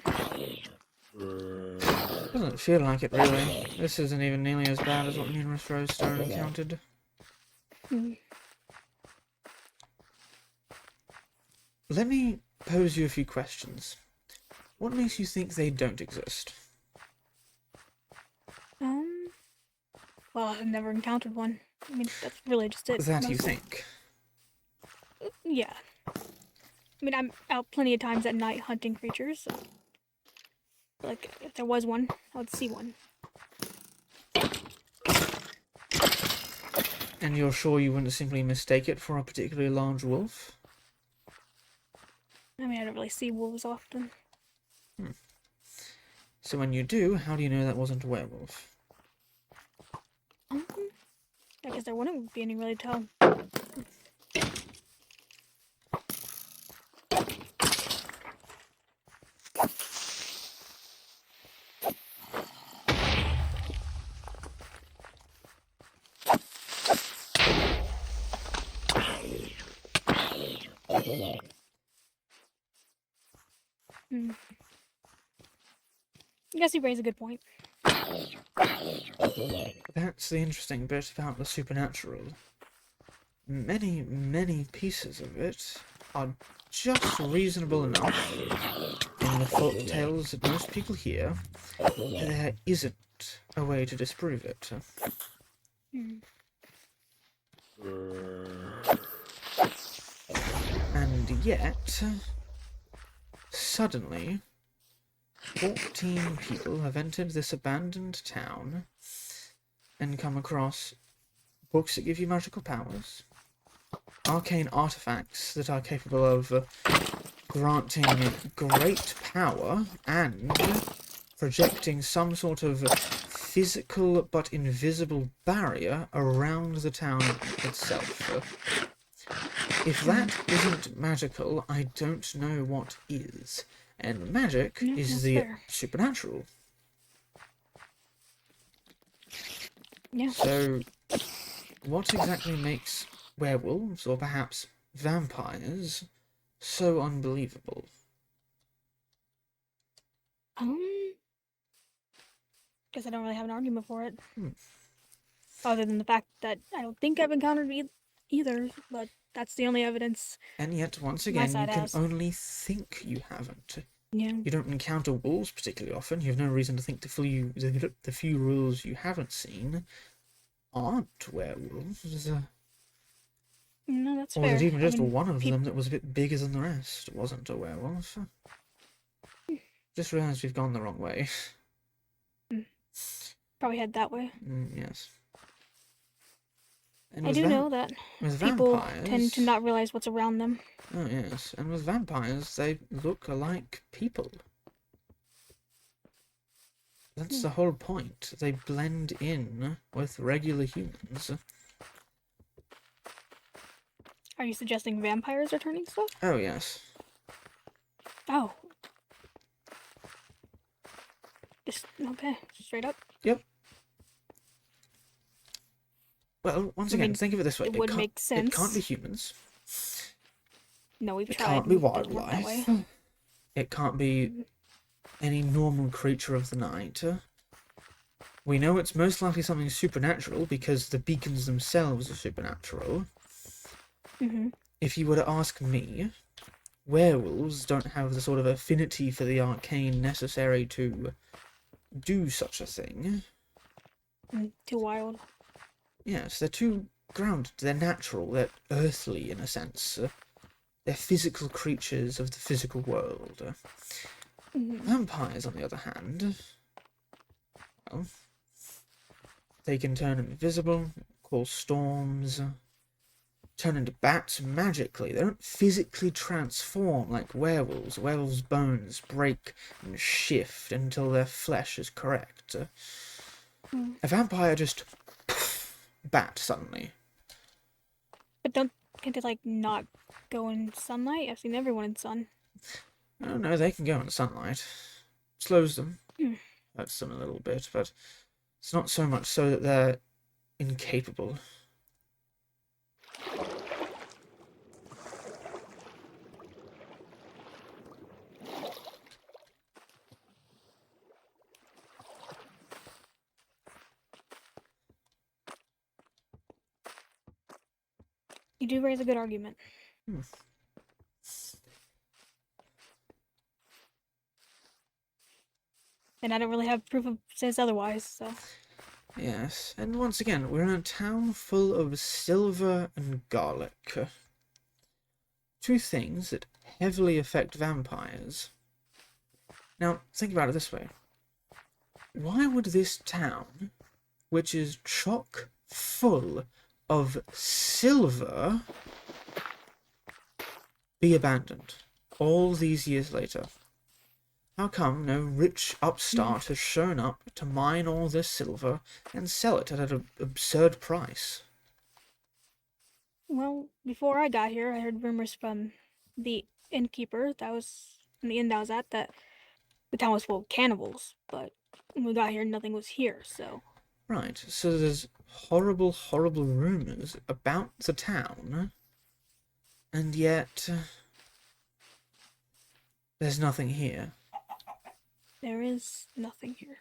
Doesn't feel like it, really. This isn't even nearly as bad as what numerous Rosestone encountered. Let me pose you a few questions. What makes you think they don't exist? Well, I've never encountered one. I mean, that's really just it. That you mostly. think? Yeah. I mean, I'm out plenty of times at night hunting creatures, so. Like, if there was one, I would see one. And you're sure you wouldn't simply mistake it for a particularly large wolf? I mean, I don't really see wolves often. So when you do, how do you know that wasn't a werewolf? I guess there wouldn't be any really tell. I guess you raise a good point. That's the interesting bit about the supernatural. Many, many pieces of it are just reasonable enough in the folk tales that most people hear that there isn't a way to disprove it. And yet, suddenly, 14 people have entered this abandoned town and come across books that give you magical powers, arcane artifacts that are capable of granting great power and projecting some sort of physical but invisible barrier around the town itself. If that isn't magical, I don't know what is. And magic is that's the fair. supernatural. Yeah. So, what exactly makes werewolves, or perhaps vampires, so unbelievable? Guess I don't really have an argument for it. Other than the fact that I don't think I've encountered either, but that's the only evidence. And yet, once My again, you side can has. only think you haven't. Yeah. You don't encounter wolves particularly often. You have no reason to think the few rules you haven't seen aren't werewolves. No, that's Or fair. that even just I mean, one of them that was a bit bigger than the rest wasn't a werewolf. Just realised we've gone the wrong way. probably head that way. Yes. And I with do know that with people vampires, tend to not realize what's around them. Oh yes, and with vampires, they look like people. That's the whole point. They blend in with regular humans. Are you suggesting vampires are turning stuff? Oh yes. Oh. Just, okay, straight up. Yep. Well, once I again, mean, think of it this way. it would can't, make sense. It can't be humans. No, we've It tried. can't be and it doesn't work that wildlife. way. It can't be any normal creature of the night. We know it's most likely something supernatural because the beacons themselves are supernatural. If you were to ask me, werewolves don't have the sort of affinity for the arcane necessary to do such a thing. Too wild. Yes, they're too grounded. They're natural. They're earthly in a sense. They're physical creatures of the physical world. Vampires, on the other hand, well, they can turn invisible, cause storms, turn into bats magically. They don't physically transform like werewolves. Werewolves' bones break and shift until their flesh is correct. A vampire just bat suddenly. But can't they like not go in sunlight? I've seen everyone in sun. Oh no, they can go in sunlight. Slows them. Hmm. Hurts them a little bit, but it's not so much so that they're incapable. You do raise a good argument. And I don't really have proof of says otherwise, so. Yes, and once again, we're in a town full of silver and garlic. Two things that heavily affect vampires. Now, think about it this way. Why would this town, which is chock full of silver, be abandoned all these years later? How come no rich upstart has shown up to mine all this silver and sell it at an absurd price? Well, before I got here, I heard rumors from the innkeeper that was in the inn that I was at that the town was full of cannibals, but when we got here, nothing was here, so. Right, so there's horrible, horrible rumors about the town, and yet there's nothing here. There is nothing here.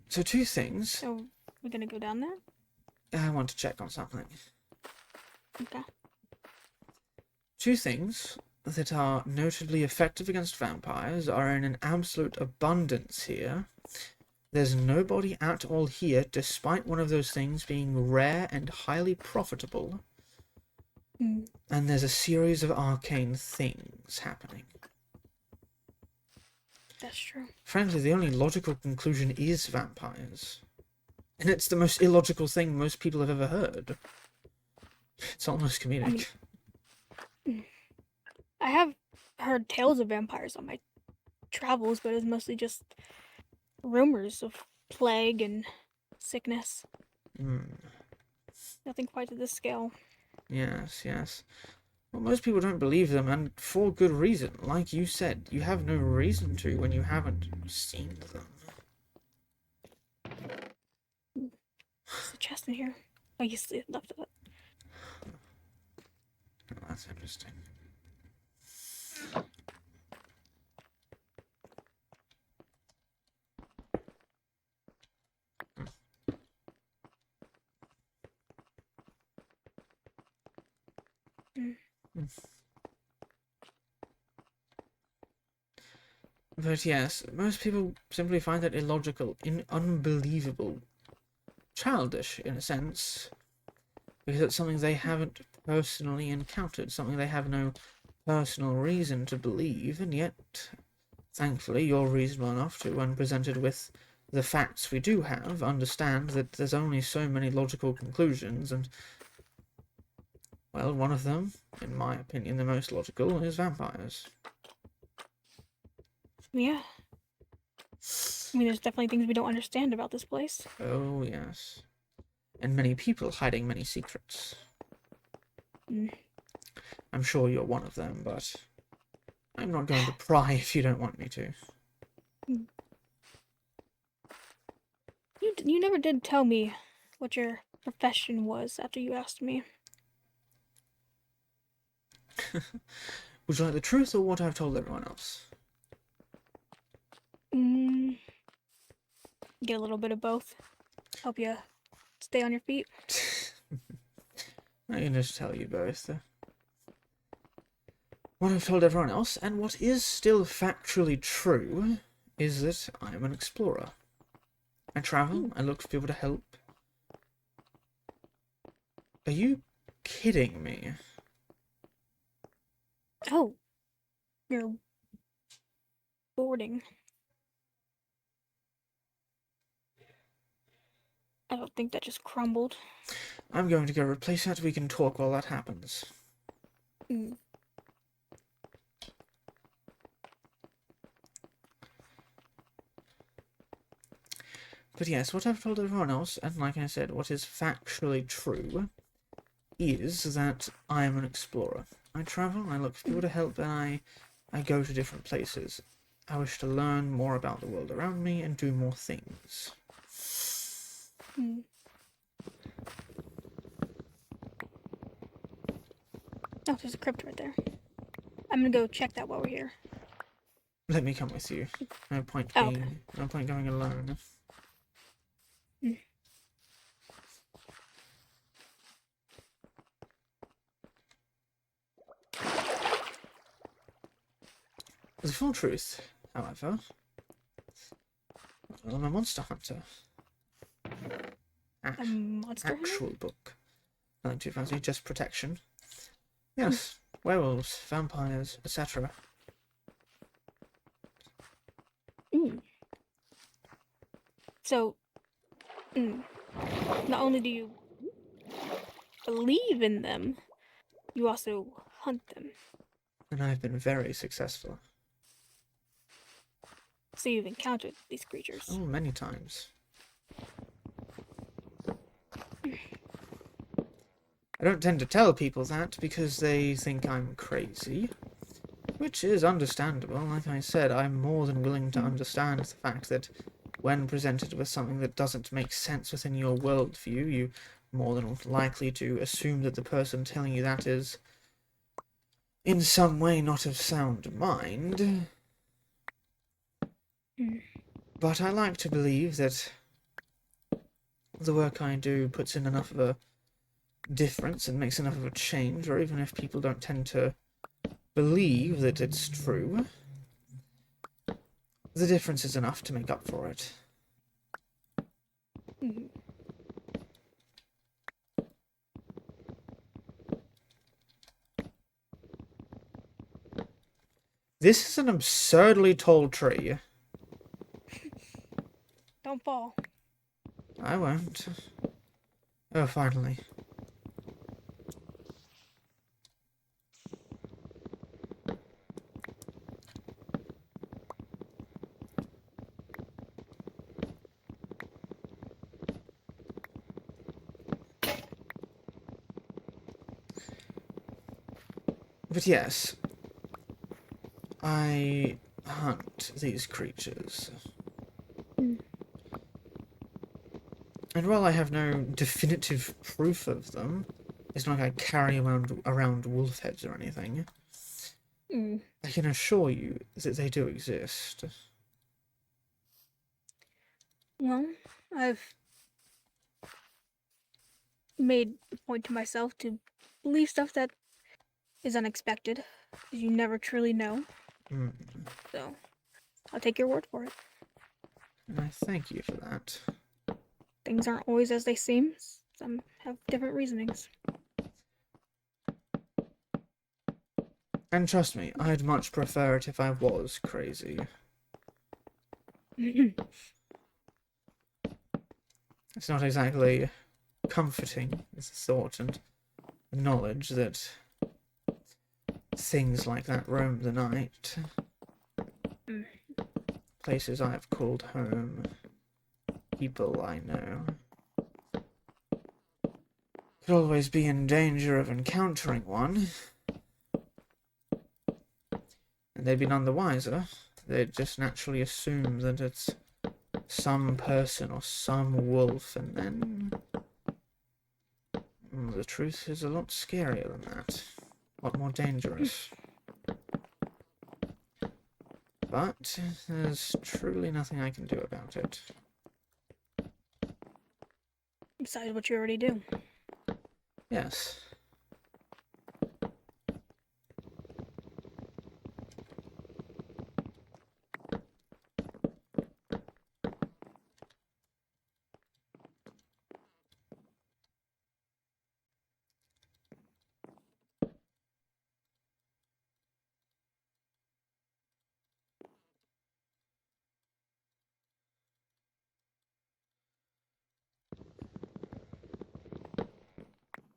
So two things. So, we're gonna go down there? I want to check on something. Okay. Two things that are notably effective against vampires are in an absolute abundance here. There's nobody at all here, despite one of those things being rare and highly profitable. And there's a series of arcane things happening. That's true. Frankly, the only logical conclusion is vampires. And it's the most illogical thing most people have ever heard. It's almost comedic. I have heard tales of vampires on my travels, but it's mostly just rumors of plague and sickness. Nothing quite to this scale. Yes, yes. Well, most people don't believe them, and for good reason. Like you said, you have no reason to when you haven't seen them. There's a chest in here. Oh, you left it. Oh, that's interesting. But yes, most people simply find that illogical, unbelievable, childish in a sense, because it's something they haven't personally encountered, something they have no personal reason to believe, and yet, thankfully, you're reasonable enough to, when presented with the facts we do have, understand that there's only so many logical conclusions, and, well, one of them, in my opinion, the most logical, is vampires. Yeah. I mean, there's definitely things we don't understand about this place. Oh, yes. And many people hiding many secrets. I'm sure you're one of them, but I'm not going to pry if you don't want me to. You never did tell me what your profession was after you asked me. Would you like the truth or what I've told everyone else? Get a little bit of both. Help you stay on your feet. I can just tell you both. What I've told everyone else, and what is still factually true, is that I am an explorer. I travel, I look for people to help. Are you kidding me? Oh, you're boarding. I don't think that just crumbled. I'm going to go replace that. We can talk while that happens. Mm. But yes, what I've told everyone else, and like I said, what is factually true, is that I am an explorer. I travel, I look for people to help, and I go to different places. I wish to learn more about the world around me and do more things. Mm. Oh, there's a crypt right there. I'm gonna go check that while we're here. Let me come with you. No point Oh, okay. no point going alone. Mm. The full truth, however, I'm a monster hunter. A monster hunter? Actual book. Nothing too fancy, just protection. Yes, werewolves, vampires, etc. Mm. So, not only do you believe in them, you also hunt them. And I've been very successful. So you've encountered these creatures. Oh, many times. I don't tend to tell people that because they think I'm crazy, which is understandable. Like I said, I'm more than willing to understand the fact that when presented with something that doesn't make sense within your worldview, you're more than likely to assume that the person telling you that is in some way not of sound mind. But I like to believe that the work I do puts in enough of a difference and makes enough of a change, or even if people don't tend to believe that it's true, the difference is enough to make up for it. This is an absurdly tall tree. Don't fall. I won't. Oh, finally. But yes, I hunt these creatures. And while I have no definitive proof of them, it's not like I carry around wolf heads or anything, I can assure you that they do exist. Well, I've made a point to myself to believe stuff that is unexpected, because you never truly know. So, I'll take your word for it. And I thank you for that. Things aren't always as they seem. Some have different reasonings. And trust me, I'd much prefer it if I was crazy. It's not exactly comforting, is the thought and knowledge that things like that roam the night. Places I have called home. People I know. Could always be in danger of encountering one. And they'd be none the wiser. They'd just naturally assume that it's some person or some wolf, and then the truth is a lot scarier than that. A lot more dangerous. But there's truly nothing I can do about it. Besides what you already do. Yes.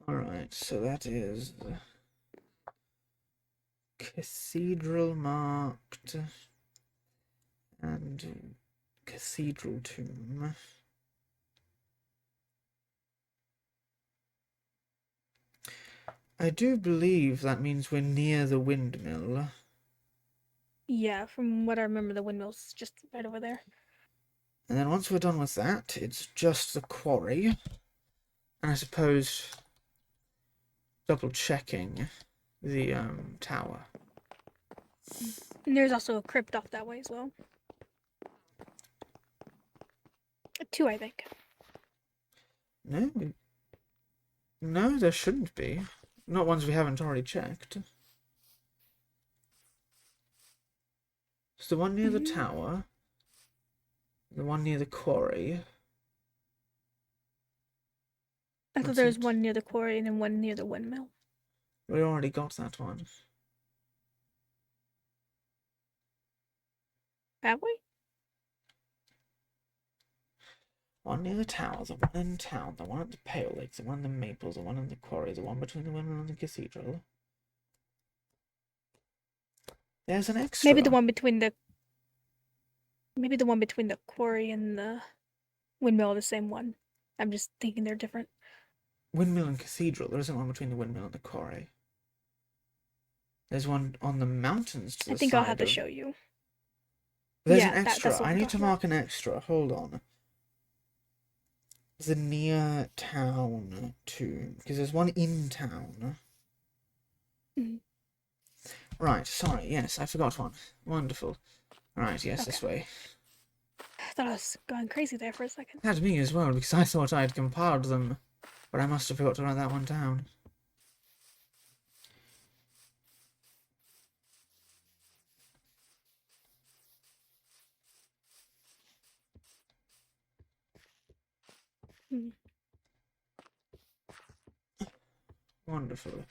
Alright, so that is cathedral marked and cathedral tomb. I do believe that means we're near the windmill. Yeah, from what I remember, the windmill's just right over there. And then once we're done with that, it's just the quarry. And I suppose double checking the tower. And there's also a crypt off that way as well. 2, I think. No, there shouldn't be. Not ones we haven't already checked. It's the one near the tower, the one near the quarry. I thought That's there was it. one near the quarry and then one near the windmill. We already got that one. Have we? One near the tower, the one in town, the one at the Pale Lake, the one in the Maples, the one in the quarry, the one between the windmill and the cathedral. There's an extra. Maybe the one between the quarry and the windmill are the same one. I'm just thinking they're different. Windmill and cathedral. There isn't one between the windmill and the quarry. There's one on the mountains to the I think side I'll have to of- show you. There's Yeah, an that's extra. what I I'm need to talking about. mark an extra. Hold on. The near town tomb. Because there's one in town. Mhm. Right, sorry. Yes, I forgot one. Wonderful. Right, yes, this way. I thought I was going crazy there for a second. That me as well, because I thought I had compiled them. But I must have forgot to write that one down. Hmm. Wonderful.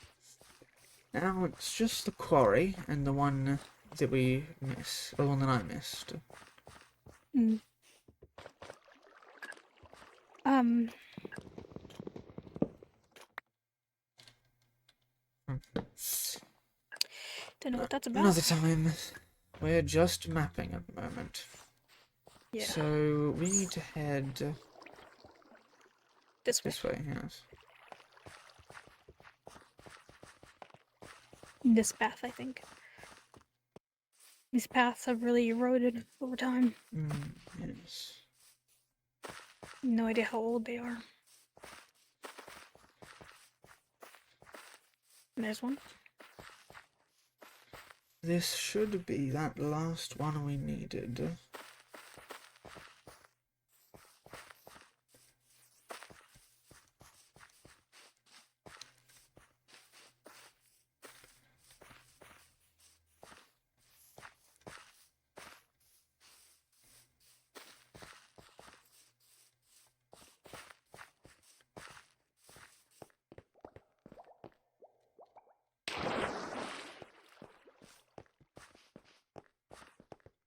Now it's just the quarry and the one that we missed. The one that I missed. Mm. Don't know what that's about. Another time. We're just mapping at the moment. Yeah. So we need to head This way. this way, yes. This path, I think. These paths have really eroded over time. Yes. No idea how old they are. And there's one. This should be that last one we needed.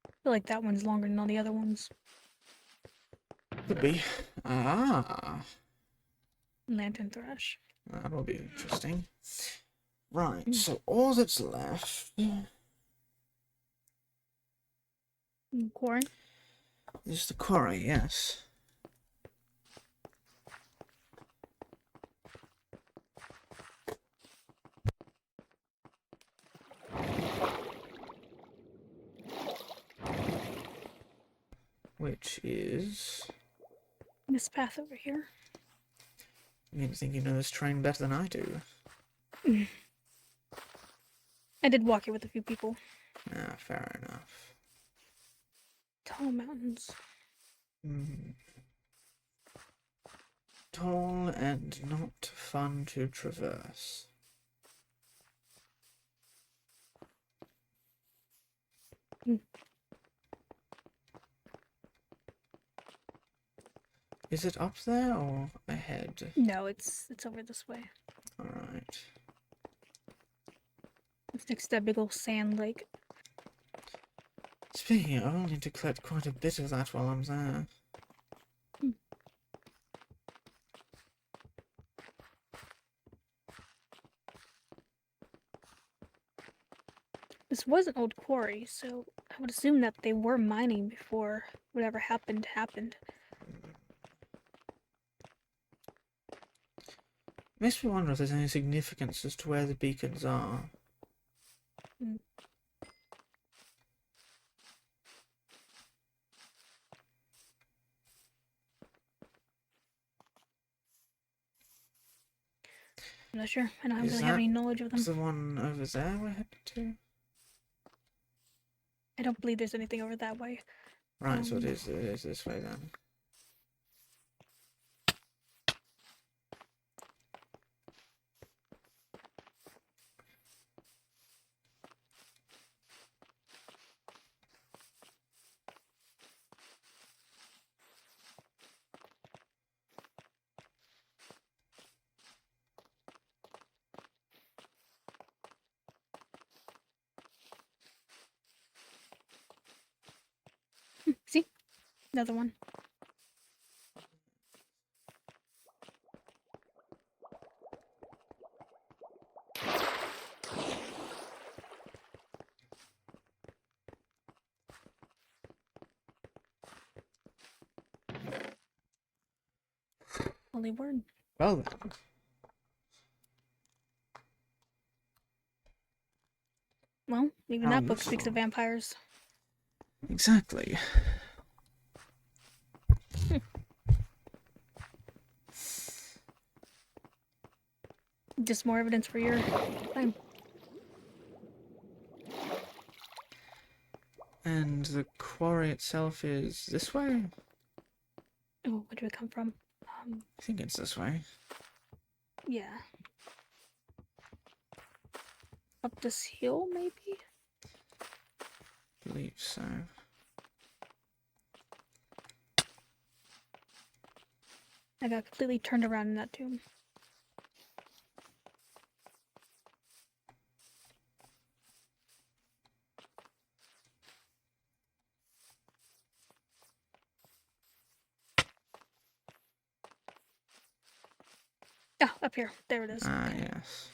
I feel like that one's longer than all the other ones. Could be. Ah, Lantern Thrush. that will be interesting. Right, so all that's left Quarry. is the quarry, yes. Which is... This path over here. You think you know this terrain better than I do. I did walk it with a few people. Ah, fair enough. Tall mountains. Tall and not fun to traverse. Is it up there or ahead? No, it's over this way. Alright. It's next to that big old sand lake. Speaking of, I'll need to collect quite a bit of that while I'm there. This was an old quarry, so I would assume that they were mining before whatever happened happened. Makes me wonder if there's any significance as to where the beacons are. Mm. I'm not sure. I don't Is really have that any knowledge of them. the one over there we're headed to? I don't believe there's anything over that way. Right, so it is this way then. See? Another one. Holy word. Well then. Well, even How that book speaks useful. of vampires. Exactly. Just more evidence for your claim. And the quarry itself is this way? Oh, where did we come from? I think it's this way. Yeah. Up this hill, maybe? I believe so. I got completely turned around in that tomb. Ah, up here. There it is. Ah, Okay. yes.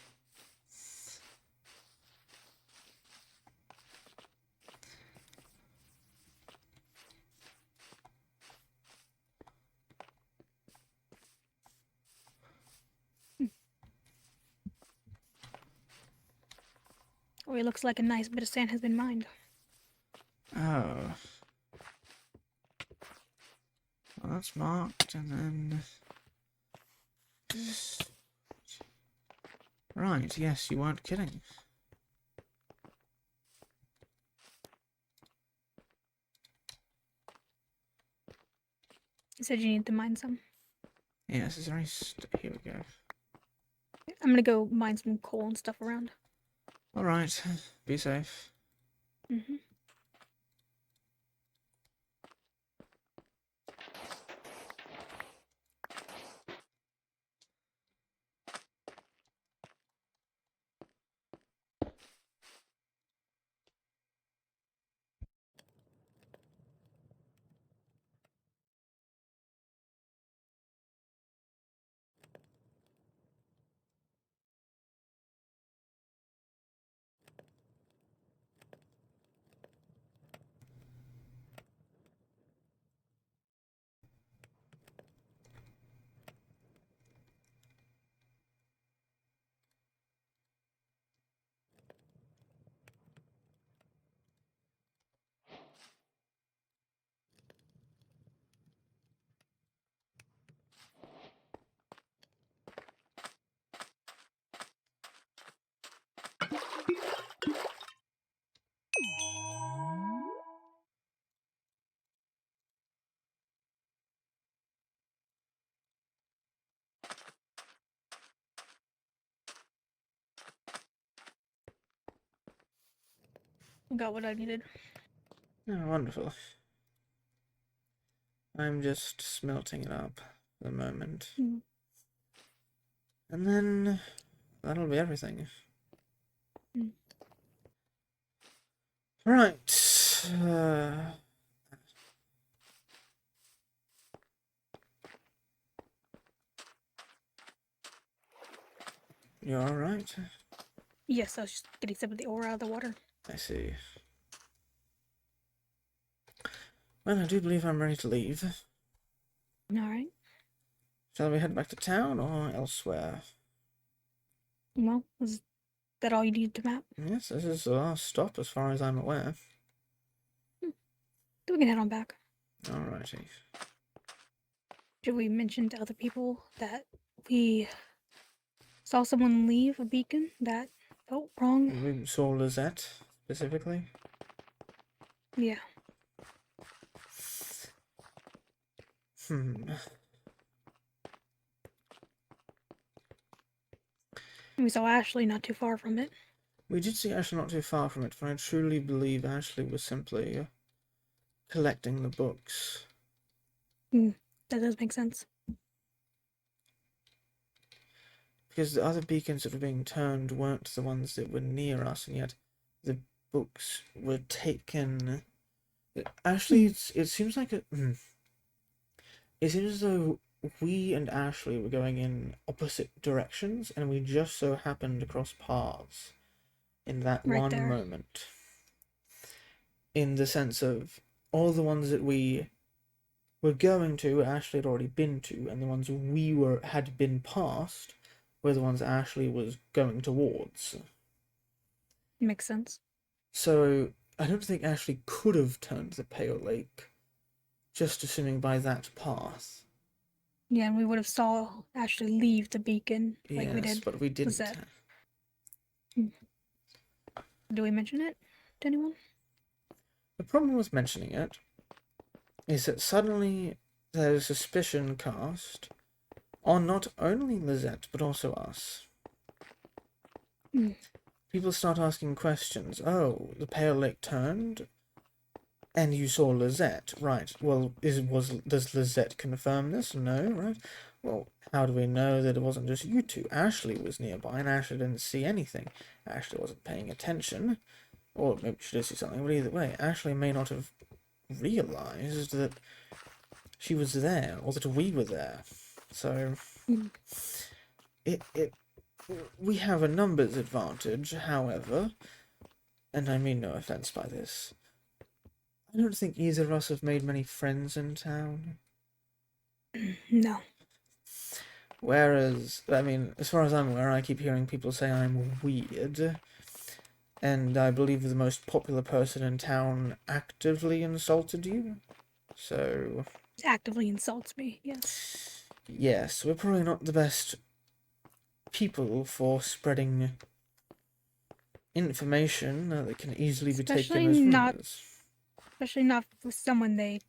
Oh, it looks like a nice bit of sand has been mined. Oh. Well, that's marked, and then... Right, yes, you weren't kidding. You said you need to mine some. Yes, is there any... Here we go. I'm gonna go mine some coal and stuff around. Alright, be safe. Mm-hmm. Got what I needed. Oh, wonderful. I'm just smelting it up for the moment. Mm. And then that'll be everything. Mm. Right. You alright? Yes, I was just getting some of the ore out of the water. I see. Well, I do believe I'm ready to leave. Alright. Shall we head back to town or elsewhere? Well, is that all you need to map? Yes, this is the last stop as far as I'm aware. Then we can head on back. Alrighty. Should we mention to other people that we saw someone leave a beacon that felt wrong? We saw Lizette, specifically. Yeah. We saw Ashley not too far from it. We did see Ashley not too far from it, but I truly believe Ashley was simply collecting the books. That does make sense. Because the other beacons that were being turned weren't the ones that were near us, and yet the books were taken. Actually, it seems like it seems as though we and Ashley were going in opposite directions, and we just so happened to cross paths in that Right one there. moment. In the sense of all the ones that we were going to, Ashley had already been to, and the ones we had been past were the ones Ashley was going towards. Makes sense. So I don't think Ashley could have turned the Pale Lake, just assuming by that path. Yeah, and we would have saw Ashley leave the beacon like Yes, we did. but we didn't. Lizette. Do we mention it to anyone? The problem with mentioning it is that suddenly there's suspicion cast on not only Lizette, but also us. People start asking questions. Oh, the Pale Lake turned, and you saw Lizette. Right, well, does Lizette confirm this? No, right? Well, how do we know that it wasn't just you two? Ashley was nearby, and Ashley didn't see anything. Ashley wasn't paying attention. Or maybe she did see something, but either way, Ashley may not have realised that she was there, or that we were there. So, we have a numbers advantage, however, and I mean no offence by this. I don't think either of us have made many friends in town. No. Whereas, I mean, as far as I'm aware, I keep hearing people say I'm weird. And I believe the most popular person in town actively insulted you. So... Actively insults me, yes. Yes, we're probably not the best people for spreading information that can easily be taken as rumors. Especially not with someone they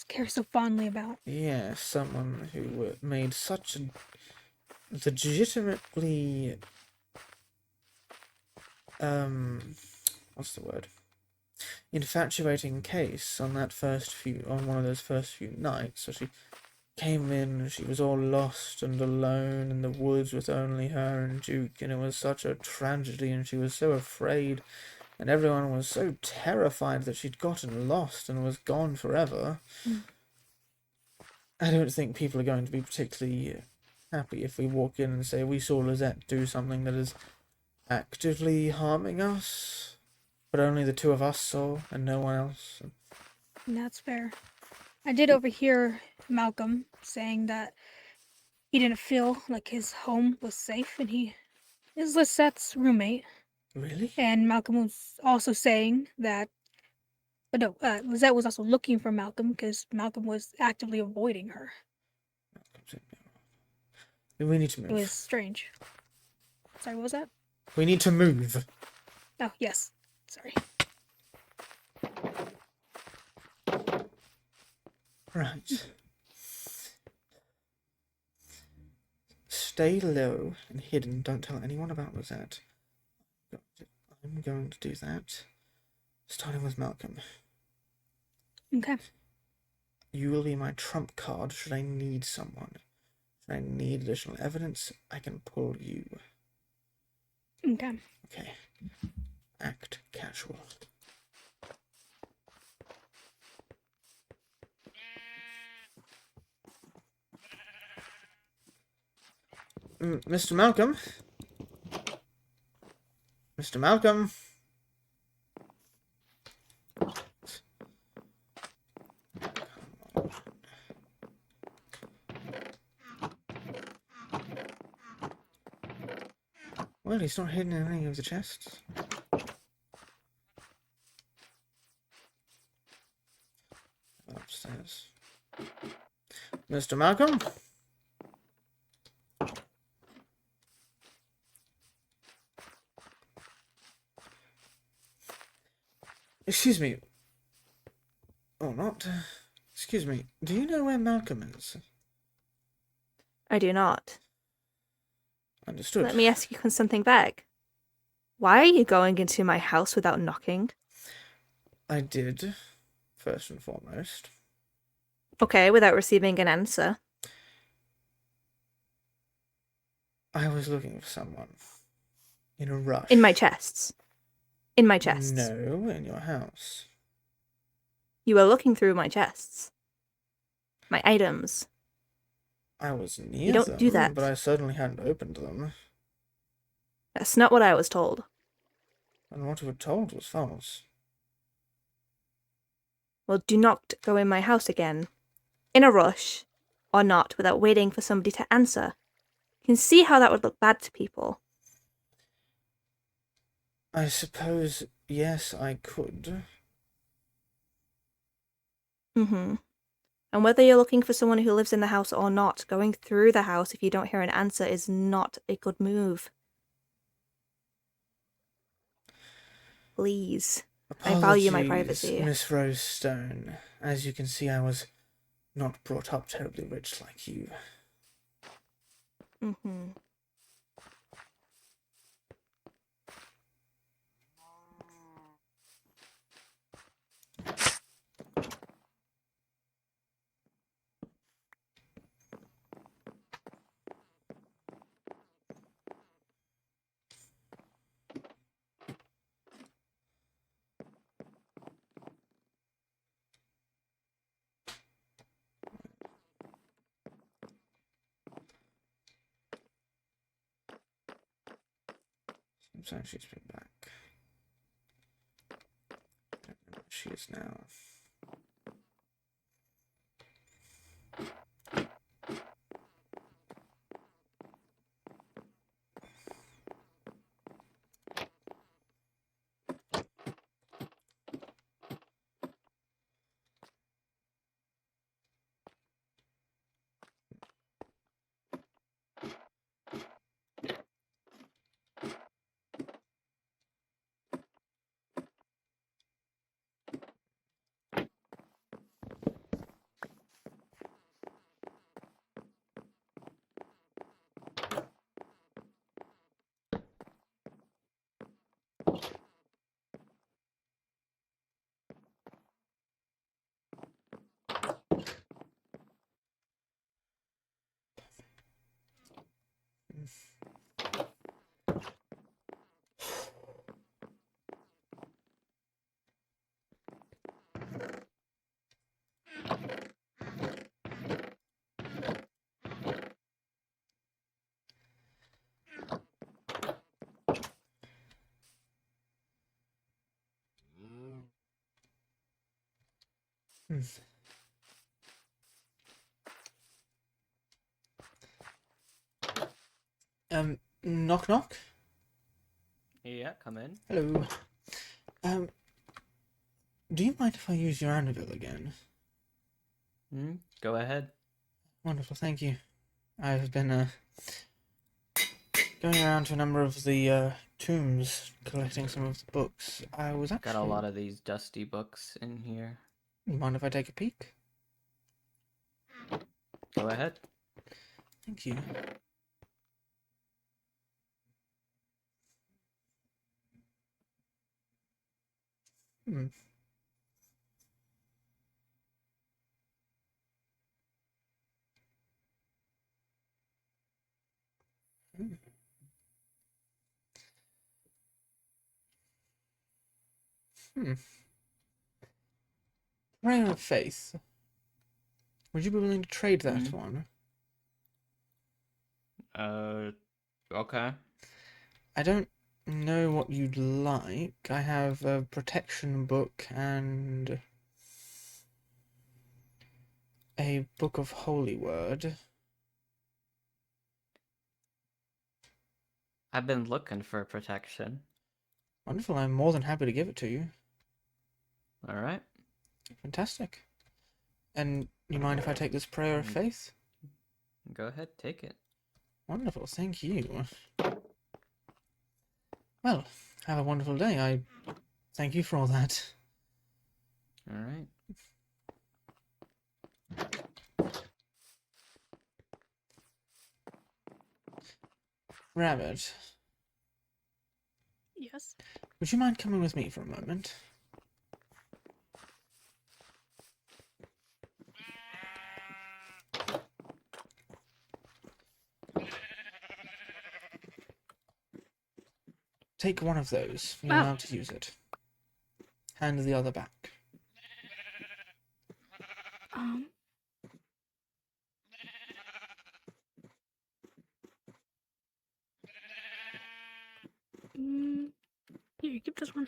care so fondly about. Yeah, someone who made such a legitimately... what's the word? Infatuating case on one of those first few nights. So she came in, she was all lost and alone in the woods with only her and Duke, and it was such a tragedy, and she was so afraid, and everyone was so terrified that she'd gotten lost and was gone forever. I don't think people are going to be particularly happy if we walk in and say we saw Lizette do something that is actively harming us, but only the two of us saw and no one else. And that's fair. I did overhear Malcolm saying that he didn't feel like his home was safe, and he is Lisette's roommate. Really? And Malcolm was also saying that, but no, Lisette was also looking for Malcolm because Malcolm was actively avoiding her. We need to move. It was strange. Sorry, what was that? We need to move. Oh, yes. Sorry. Right. Stay low and hidden. Don't tell anyone about Lizette. I'm going to do that. Starting with Malcolm. Okay. You will be my trump card should I need someone. Should I need additional evidence, I can pull you. Okay. Okay. Act casual. Mr. Malcolm? Mr. Malcolm? Well, he's not hidden in any of the chests. Upstairs. Mr. Malcolm? Excuse me. Or not. Excuse me. Do you know where Malcolm is? I do not. Understood. Let me ask you something vague. Why are you going into my house without knocking? I did, first and foremost. Okay, without receiving an answer. I was looking for someone. In a rush. In my chests. In my chests. No, in your house. You were looking through my chests. My items. I was near don't them, do that. but I certainly hadn't opened them. That's not what I was told. And what you were told was false. Well, do not go in my house again. In a rush. Or not, without waiting for somebody to answer. You can see how that would look bad to people. I suppose, yes, I could. Mm-hmm. And whether you're looking for someone who lives in the house or not, going through the house if you don't hear an answer is not a good move. Please. I value my privacy. Miss Rose Stone. As you can see, I was not brought up terribly rich like you. Mm-hmm. Sometimes she's been back. I don't know where she is now. Knock knock? Yeah, come in. Hello. Do you mind if I use your anvil again? Go ahead. Wonderful, thank you. I've been, going around to a number of the, tombs, collecting some of the books. I was actually... Got a lot of these dusty books in here. Mind if I take a peek? Go ahead. Thank you. Hmm. Prayer of Faith. Would you be willing to trade that one? Okay. I don't know what you'd like. I have a protection book and a book of Holy Word. I've been looking for protection. Wonderful. I'm more than happy to give it to you. All right. Fantastic. And you mind if I take this prayer of faith? Go ahead, take it. Wonderful. Thank you. Well, have a wonderful day. I thank you for all that. All right. Rabbit, Yes. would you mind coming with me for a moment? Take one of those. You're Wow. allowed to use it. Hand the other back. Here, keep this one.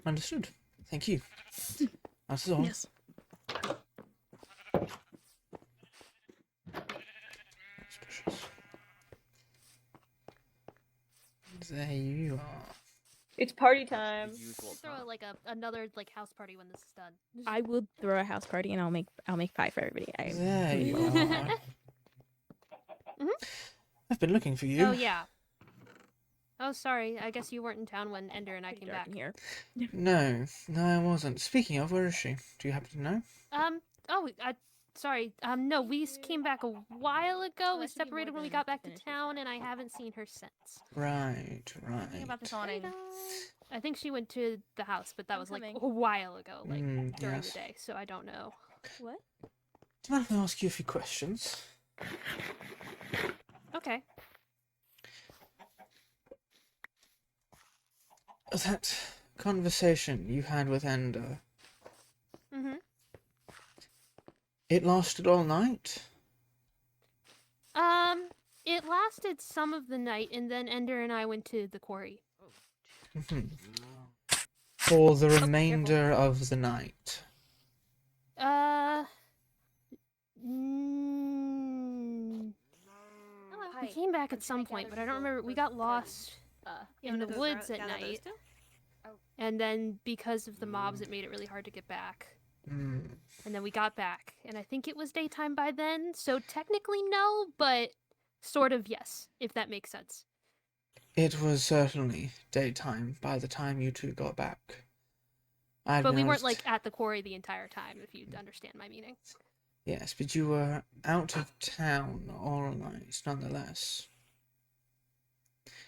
Understood. Thank you. That's all. Yes. Suspicious. There you are. It's party time. Throw like another like house party when this is done. I will throw a house party and I'll make 5 for everybody. There you are. I've been looking for you. Oh yeah. Oh sorry, I guess you weren't in town when Ender and I came back. Here. No, I wasn't. Speaking of, where is she? Do you happen to know? Sorry. No, we came back a while ago. that We should be more separated when we than got back to finish this town, and I haven't seen her since. Right. Thinking about this Awning. I think she went to the house, but that I'm was like coming. a while ago, like during yes. the day, so I don't know. What? Do you mind if I ask you a few questions? Okay. That conversation you had with Ender, Mm-hmm. it lasted all night? It lasted some of the night, and then Ender and I went to the quarry. For the remainder of the night? We came back at some point, but I don't remember. We got lost in the woods at night, and then because of the mobs, it made it really hard to get back. And then we got back, and I think it was daytime by then, so technically no, but sort of yes, if that makes sense. It was certainly daytime by the time you two got back. But we weren't like at the quarry the entire time, if you understand my meaning. Yes, but you were out of town all night, nonetheless.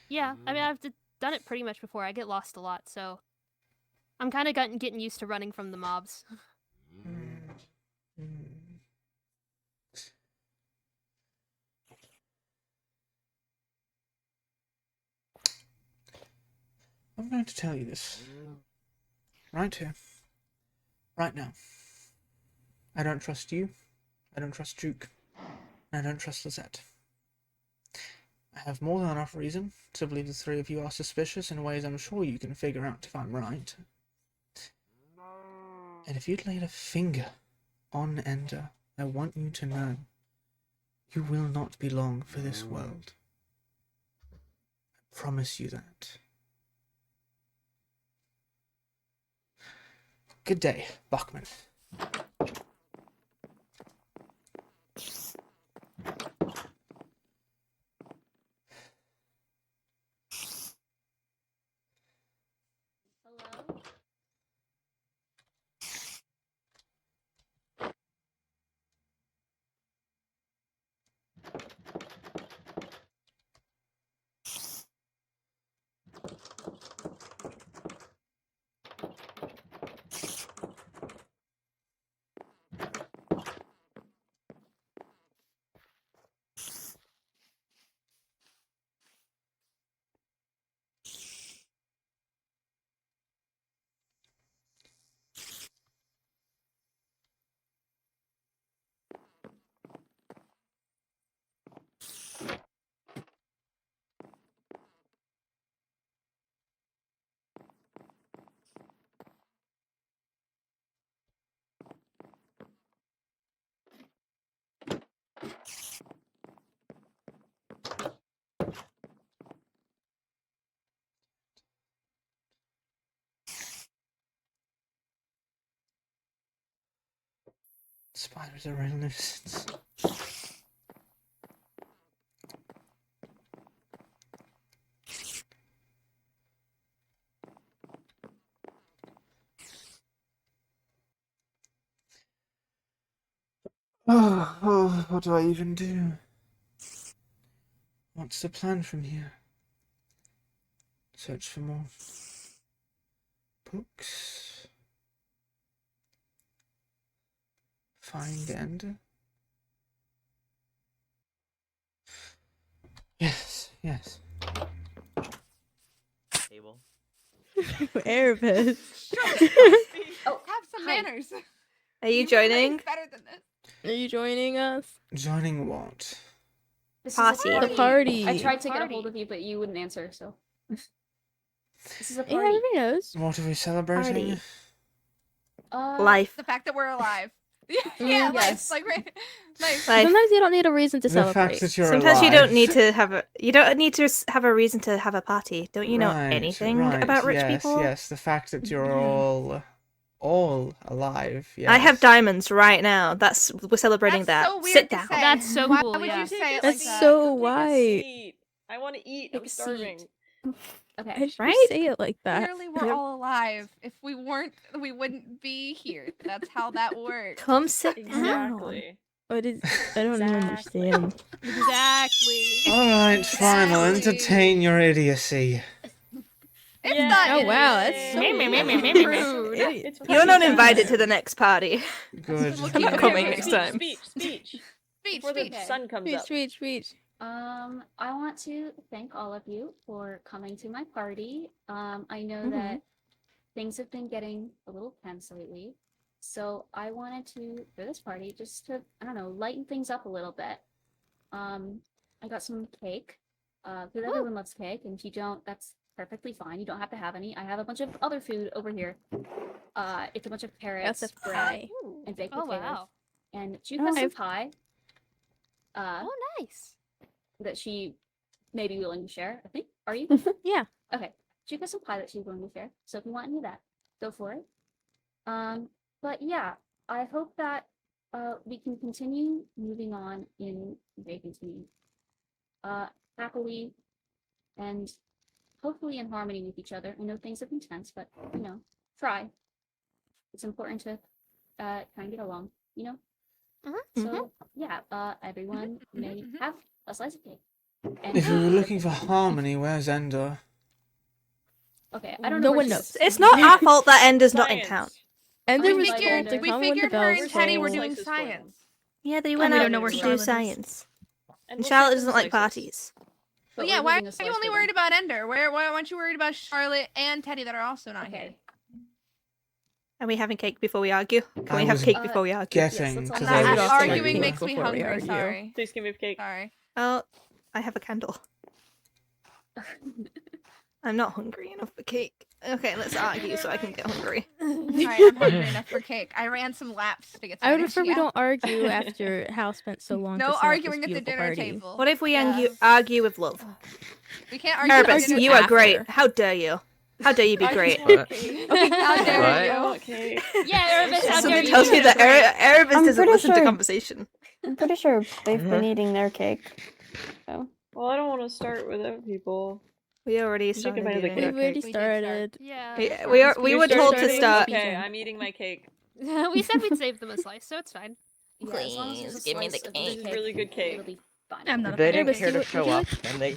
Yeah, I mean, I've done it pretty much before. I get lost a lot, so I'm kind of getting used to running from the mobs. I'm going to tell you this. Right here. Right now. I don't trust you. I don't trust Duke. And I don't trust Lizette. I have more than enough reason to believe the three of you are suspicious in ways I'm sure you can figure out if I'm right. And if you'd laid a finger on Ender, I want you to know you will not be long for this world. I promise you that. Good day, Bachman. Hello? Spiders are a real nuisance. Oh, what do I even do? What's the plan from here? Search for more books. Find Ender. Yes, yes. Table. Erebus. Oh, Have some hi. manners. Are you You've been raised joining? better than this. Are you joining us? Joining what? This Party. Is a The party. I tried to get a Party. hold of you, but you wouldn't answer. So this is a Yeah, party. everybody knows. What are we celebrating? Uh, Life. The fact that we're alive. yeah, Mm, life. yes. Like, right. Life. Life. Sometimes you don't need a reason to The celebrate. fact that you're Sometimes you alive. don't need to have a. You don't need to have a reason to have a party. Don't you know Right, anything right, about rich yes, people? Yes, the fact that you're all alive. Yes. I have diamonds right now. We're celebrating That's that. so weird Sit to down. say. That's so Why cool, would yeah. you say it That's like that? so Take a white. seat. I want to eat. Take I'm a seat. starving. Okay. Why did you Right? say it like that? Clearly, we're all alive. If we weren't, we wouldn't be here. That's how that works. Come sit down. Exactly. What is? I don't even Exactly. understand. Exactly. Alright, fine, I'll Exactly. entertain your idiocy. It's Yay. not. Oh wow, that's so rude. It's You're not party time. invited to the next party. Good. We'll I'm not keep it coming here. next time. Speech. Speech. Before the Speech. sun comes up. Speech. I want to thank all of you for coming to my party. I know Mhm. that things have been getting a little tense lately, so I wanted to, for this party, just to, I don't know, lighten things up a little bit. I got some cake, because everyone loves cake, and if you don't, that's perfectly fine. You don't have to have any. I have a bunch of other food over here. It's a bunch of carrots, That's a bread, pie. and baked Oh potatoes. wow. And Juke has some I've- pie. Oh nice. That she may be willing to share, I think. Are you? Yeah. Okay. She got some pie that she's willing to share. So if you want any of that, go for it. But yeah, I hope that we can continue moving on in Ravensmere. Happily and hopefully in harmony with each other. I know things have been tense, but you know, try. It's important to kind of get along, you know? So yeah, everyone may have a slice of cake. And If we were looking for harmony, where's Ender? okay, I don't No know where one she knows. is. It's not our fault that Ender's not in Science. town. And there We was figured- told to We come when the figured her bells and Teddy were toll. doing Slices for them. science. Yeah, they And went we out don't know where to do Charlotte is. science. And And we'll Charlotte take doesn't some like slices. parties. But Well, yeah, we're why leaving a are slice you only for worried them. about Ender? Why aren't you worried about Charlotte and Teddy that are also not here? Okay. Are we having cake before we argue? Can I we have was cake before we argue? getting let's to all those have I would it. also like Arguing cake makes me before we hungry. argue. Sorry. Please give me a cake. Sorry. Oh, I have a candle. I'm not hungry enough for cake. Okay, let's argue so I can get hungry. Sorry, I'm hungry enough for cake. I ran some laps to get. I would started, prefer we yeah. don't argue after Hal spent so long. to No set up this arguing at the beautiful dinner party. table. What if we Yeah. argue with love? We can't argue. at Erebus, dinner you are after. great. How dare you? How dare you be I great? just want What? cake. Okay, how dare What? I you? want cake. Yeah, Erebus, how dare Something you? tells me that Erebus I'm doesn't pretty listen to sure- conversation. I'm pretty sure they've been Uh-huh. eating their cake. So. Well, I don't want to start without people. We already can started buy the eating cake. our We've already cake. We did start. started. Yeah. We You were started told to starting? start. Okay, I'm eating my cake. We said we'd save them a slice, so it's fine. Yeah, as long as there's a Please, give me slice the of cake. This is really good cake. It'll be fine. I'm not a They fan. didn't Erebus, care to would show you up, like- and they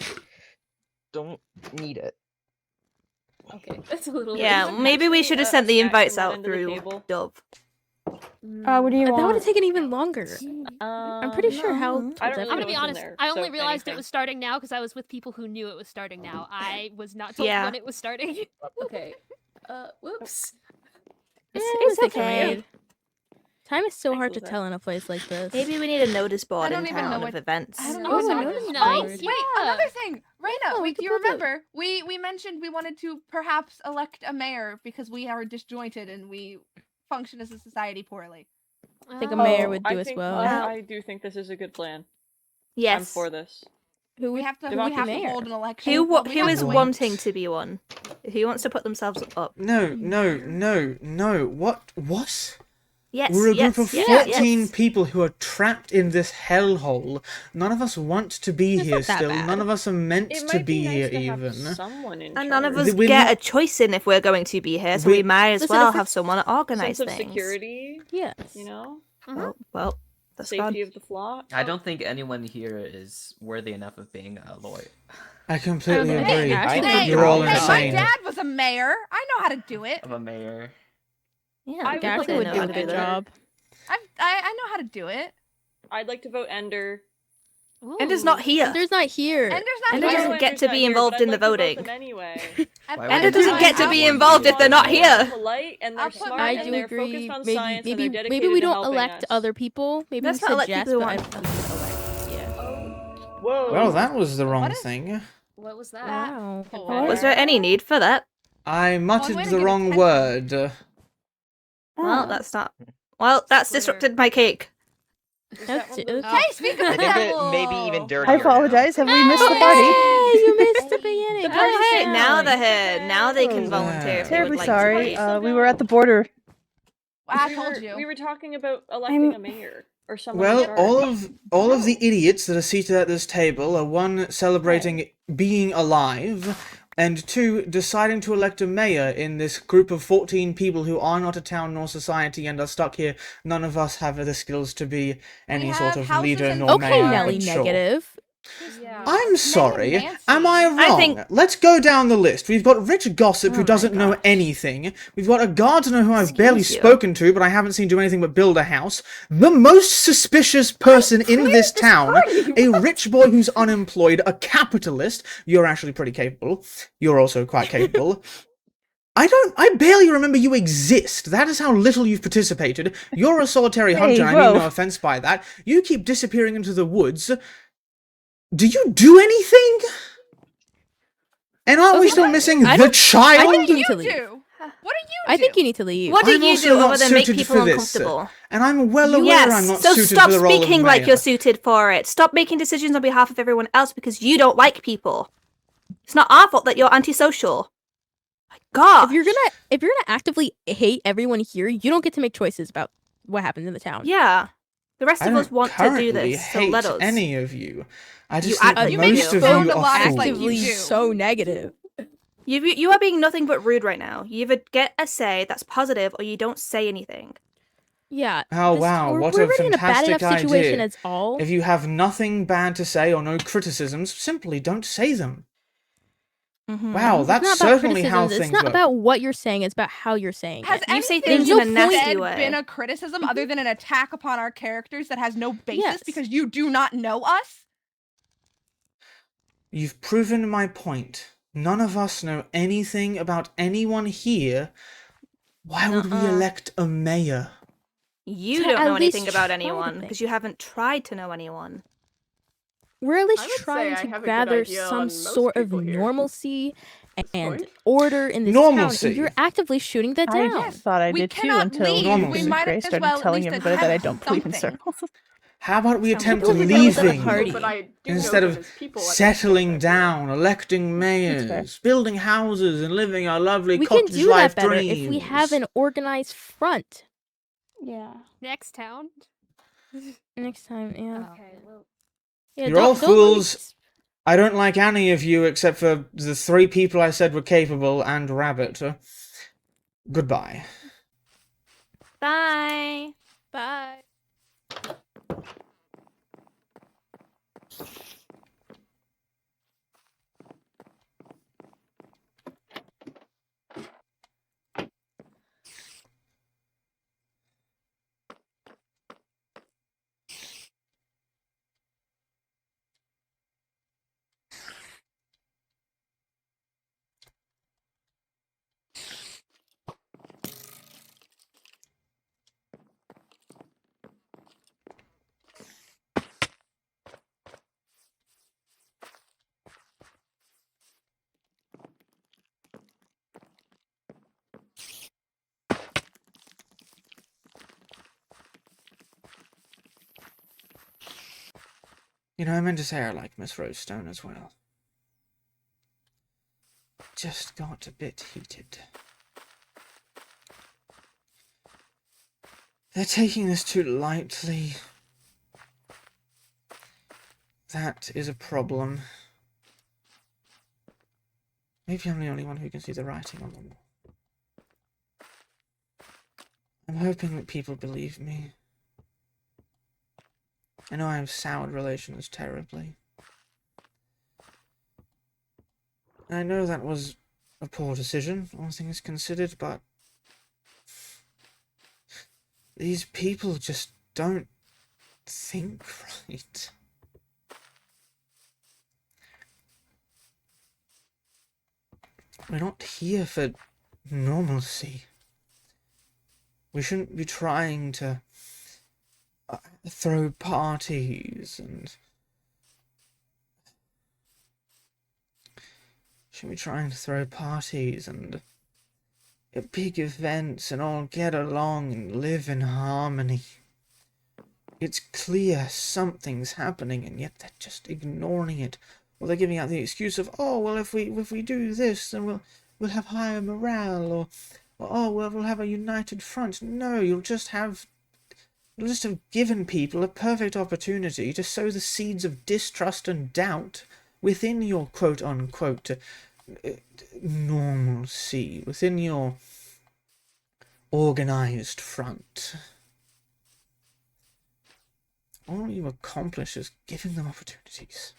don't need it. Okay, that's a little. Yeah, Actually, maybe we should have sent the snacks invites and run out into the through table. Dove. What do you That would want? have taken even longer. I'm pretty sure Hal. no. told I don't really I'm gonna know be what's in honest. there, I so only if realized it anything. was starting now because I was with people who knew it was starting now. I was not told Yeah. when it was starting. Okay. Whoops. It's okay. Time is so Thanks, hard to Lizette. tell in a place like this. Maybe we need a notice board don't in even know town what- of events. I don't Oh, know what's no, on no, this no. board. Nice. Wait, Yeah. another thing. Raina, Oh, we wait, do could you put the- remember? We mentioned we wanted to perhaps elect a mayor because we are disjointed and we function as a society poorly. I think a Oh. mayor would do I as think well. I do think this is a good plan. I'm Yes. for this. Who We would have to. who We would have be to mayor? hold an election. Who Well, we who have is to wait. wanting to be one? Who wants to put themselves up? No. What? Yes, We're a group yes, of yes, 14 yes. people who are trapped in this hellhole. None of us want to be It's here not that still. bad. None of us are meant It to might be be nice here to have even. someone in And charge. none of us We're get not- a choice in if we're going to be here, so We- we might as Listen, well if we're- have someone to organize Sense of things. security, Yes. you know? Well, that's gone. Safety of the flock. I don't think anyone here is worthy enough of being a lawyer. I completely Okay, agree. Ashley, Hey, You're all hey, insane. my dad was a mayor. I know how to do it. Of a mayor. Yeah, I people Ashley do would know do how a to do good that. job. I know how to do it. I'd like to vote Ender. Ender's not here. Ender's not here. Ender's not Ender here. doesn't get to be involved in the voting. Anyway. Ender doesn't get to be involved if they're not here. Polite and they're I'll put smart I and do they're agree. focused on Maybe science and they're maybe dedicated maybe we to don't helping elect us. other people. Maybe Let's we not elect suggest, people who but want- Whoa. Well, that was the wrong What is- thing. What was that? Wow. Was there any need for that? I muttered way to the get wrong attention. word. Well, that's not. Well, that's disrupted my cake. That's it. Hey, speak of I the think devil. it may be even dirtier. I apologize. Have we missed the Hey, party? you missed the beginning. Oh, Party's hey, now down. they're here. Now they can Oh, volunteer if they Terribly would like sorry. to be. We were at the border. I told you. We were talking about electing a mayor or someone. Well, in charge. all of the idiots that are seated at this table are one celebrating being alive, and two deciding to elect a mayor in this group of 14 people who are not a town nor society and are stuck here. None of us have the skills to be any We sort have of houses leader and nor Okay, mayor. Nelly, but sure. negative. Yeah. I'm sorry. Nancy. Am I wrong? I think- Let's go down the list. We've got Rich Gossip, who Oh my doesn't know gosh. anything. We've got a gardener who I've barely Excuse you. spoken to, but I haven't seen do anything but build a house. The most suspicious person in this town. A rich boy who's unemployed. A capitalist. You're actually pretty capable. You're also quite capable. I barely remember you exist. That is how little you've participated. You're a solitary hunter, and I mean whoa. no offense by that. You keep disappearing into the woods. Do you do anything? And aren't we Okay, still missing I the don't- child? I What think do you need to you leave. do? What do you do? I think you need to leave. What do I'm you also do not other than make suited people for this. uncomfortable? And I'm well aware I'm not Yes, so suited stop for the role of speaking like mayor. you're suited for it. Stop making decisions on behalf of everyone else because you don't like people. It's not our fault that you're antisocial. My God. If you're gonna actively hate everyone here, you don't get to make choices about what happens in the town. Yeah. The rest I of us don't want to do currently this, so hate let us. any of you. I just You think act- you make most it of sound you a are lot fools. like you Actively do. so negative. You are being nothing but rude right now. You either get a say that's positive or you don't say anything. Yeah. Oh, wow, we're what we're a already in a bad fantastic enough situation idea. as all. If you have nothing bad to say or no criticisms, simply don't say them. Mhm. Wow, It's that's not about certainly how criticisms. things It's not work. about what you're saying. It's about how you're saying Has it. You say anything things you in a nasty said way. been a criticism other than an attack upon our characters that has no basis Yes. because you do not know us? You've proven my point. None of us know anything about anyone here. Why would we Nuh-uh. elect a mayor? You To don't at know anything least about try anyone to because you haven't tried to know anyone. We're at least I would say trying I to have a good gather idea some on most sort of people here. normalcy and point. order in this town, Normalcy. and you're actively shooting that I down. thought I We did too cannot until leave. Normalcy. We might Gray as started well at telling least everybody that I attempt don't believe in something. circles. How about we Sounds attempt like to a really good leaving party. But I do instead know of them as people at this settling point. down, electing fair. mayors, building houses, and living our lovely We can cottage do that life better dreams? if we have an organized front. Yeah. Next town. Next time, yeah. Okay, well, Yeah, You're all don't let me fools. I don't like any of you except for the 3 people I said were capable and Rabbit. Goodbye. Bye. Bye. You know, I meant to say I like Miss Rosestone as well. Just got a bit heated. They're taking this too lightly. That is a problem. Maybe I'm the only one who can see the writing on the wall. I'm hoping that people believe me. I know I have soured relations terribly. And I know that was a poor decision, all things considered, but these people just don't think right. We're not here for normalcy. We shouldn't be trying to throw parties and big events and all get along and live in harmony. It's clear something's happening, and yet they're just ignoring it. Or they're giving out the excuse of, oh, well, if we do this, then we'll have higher morale, or oh, well, we'll have a united front. No, you'll just have given people a perfect opportunity to sow the seeds of distrust and doubt within your quote-unquote normalcy, within your organized front. All you accomplish is giving them opportunities.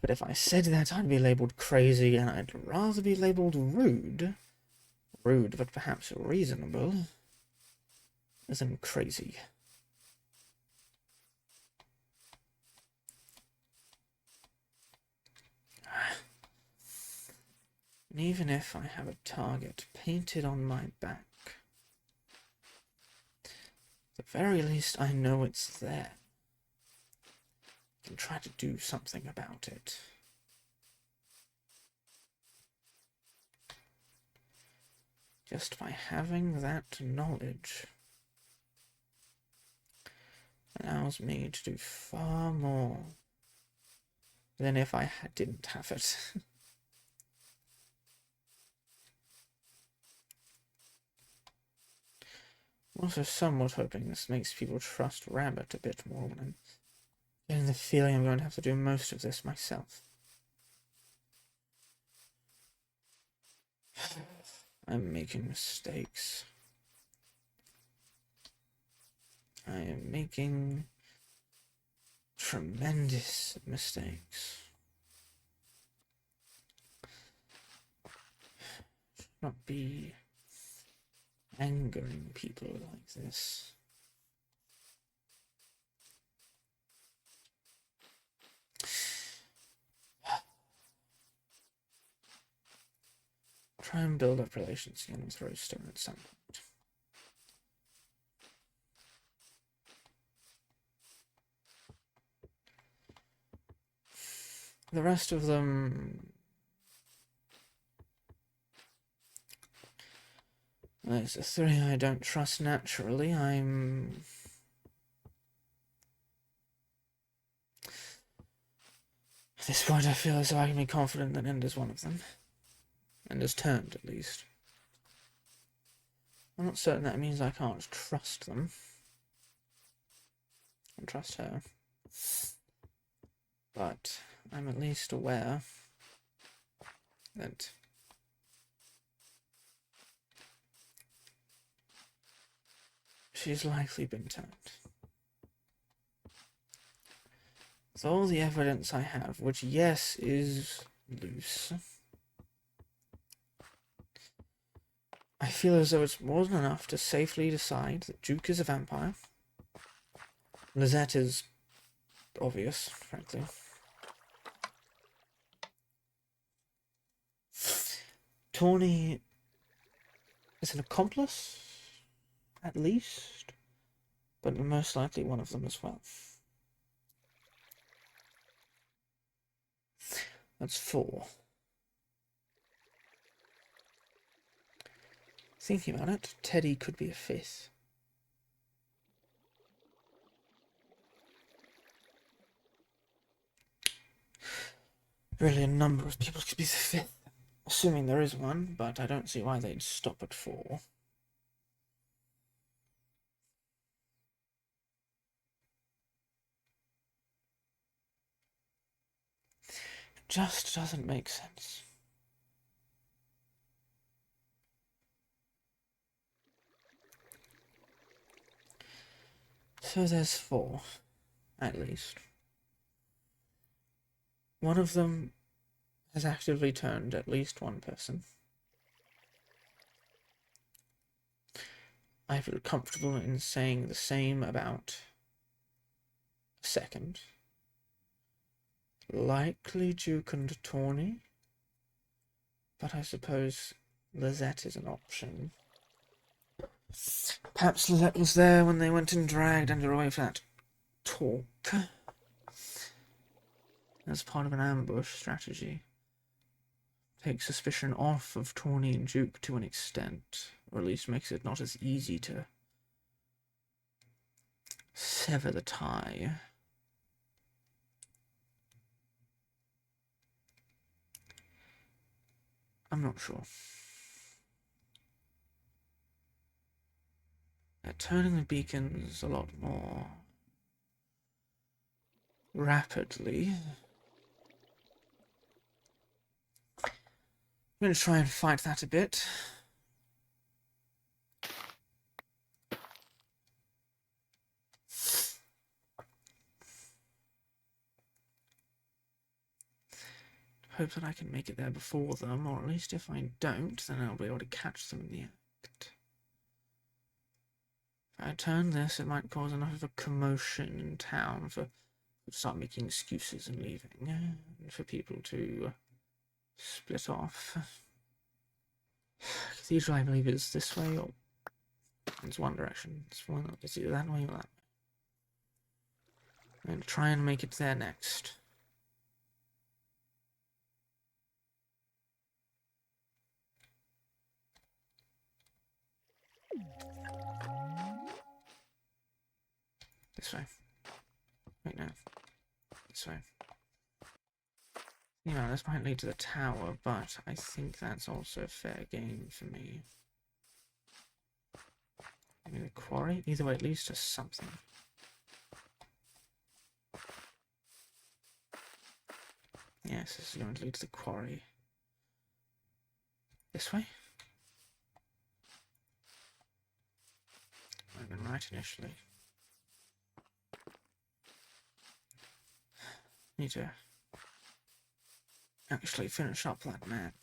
But if I said that, I'd be labelled crazy, and I'd rather be labelled rude. Rude, but perhaps reasonable, than crazy. And even if I have a target painted on my back, at the very least I know it's there. I can try to do something about it. Just by having that knowledge allows me to do far more than if I didn't have it. I'm also somewhat hoping this makes people trust Rabbit a bit more when I'm getting the feeling I'm going to have to do most of this myself. I'm making mistakes. I am making tremendous mistakes. Should not be angering people like this. Try and build up relations again with Rosestone at some point. The rest of them... There's the three I don't trust naturally. At this point, I feel as though I can be confident that Ender's one of them. Ender's turned, at least. I'm not certain that means I can't trust them. I can trust her. But I'm at least aware that she's likely been turned. With all the evidence I have, which, yes, is loose, I feel as though it's more than enough to safely decide that Duke is a vampire. Lizette is obvious, frankly. Tawny is an accomplice, at least, but most likely one of them as well. That's 4. Thinking about it, Teddy could be a 5th. Really, a number of people could be the 5th, assuming there is one, but I don't see why they'd stop at 4. just doesn't make sense. So there's 4, at least. One of them has actively turned at least one person. I feel comfortable in saying the same about a second. Likely Duke and Tawny, but I suppose Lizette is an option. Perhaps Lizette was there when they went and dragged Andrew away for that talk. As part of an ambush strategy. Take suspicion off of Tawny and Duke to an extent, or at least makes it not as easy to sever the tie. I'm not sure. They're turning the beacons a lot more rapidly. I'm going to try and fight that a bit. Hope that I can make it there before them, or at least if I don't, then I'll be able to catch them in the act. If I turn this, it might cause enough of a commotion in town for to start making excuses and leaving, and for people to split off. Cathedral, I believe, is this way, or it's one direction. It's either that way or that way. I'm going to try and make it there next. This way. Wait, no. This way. Yeah, this might lead to the tower, but I think that's also a fair game for me. Maybe the quarry? Either way, it leads to something. Yes, this is going to lead to the quarry. This way? I've been right initially. Need to actually finish up that map.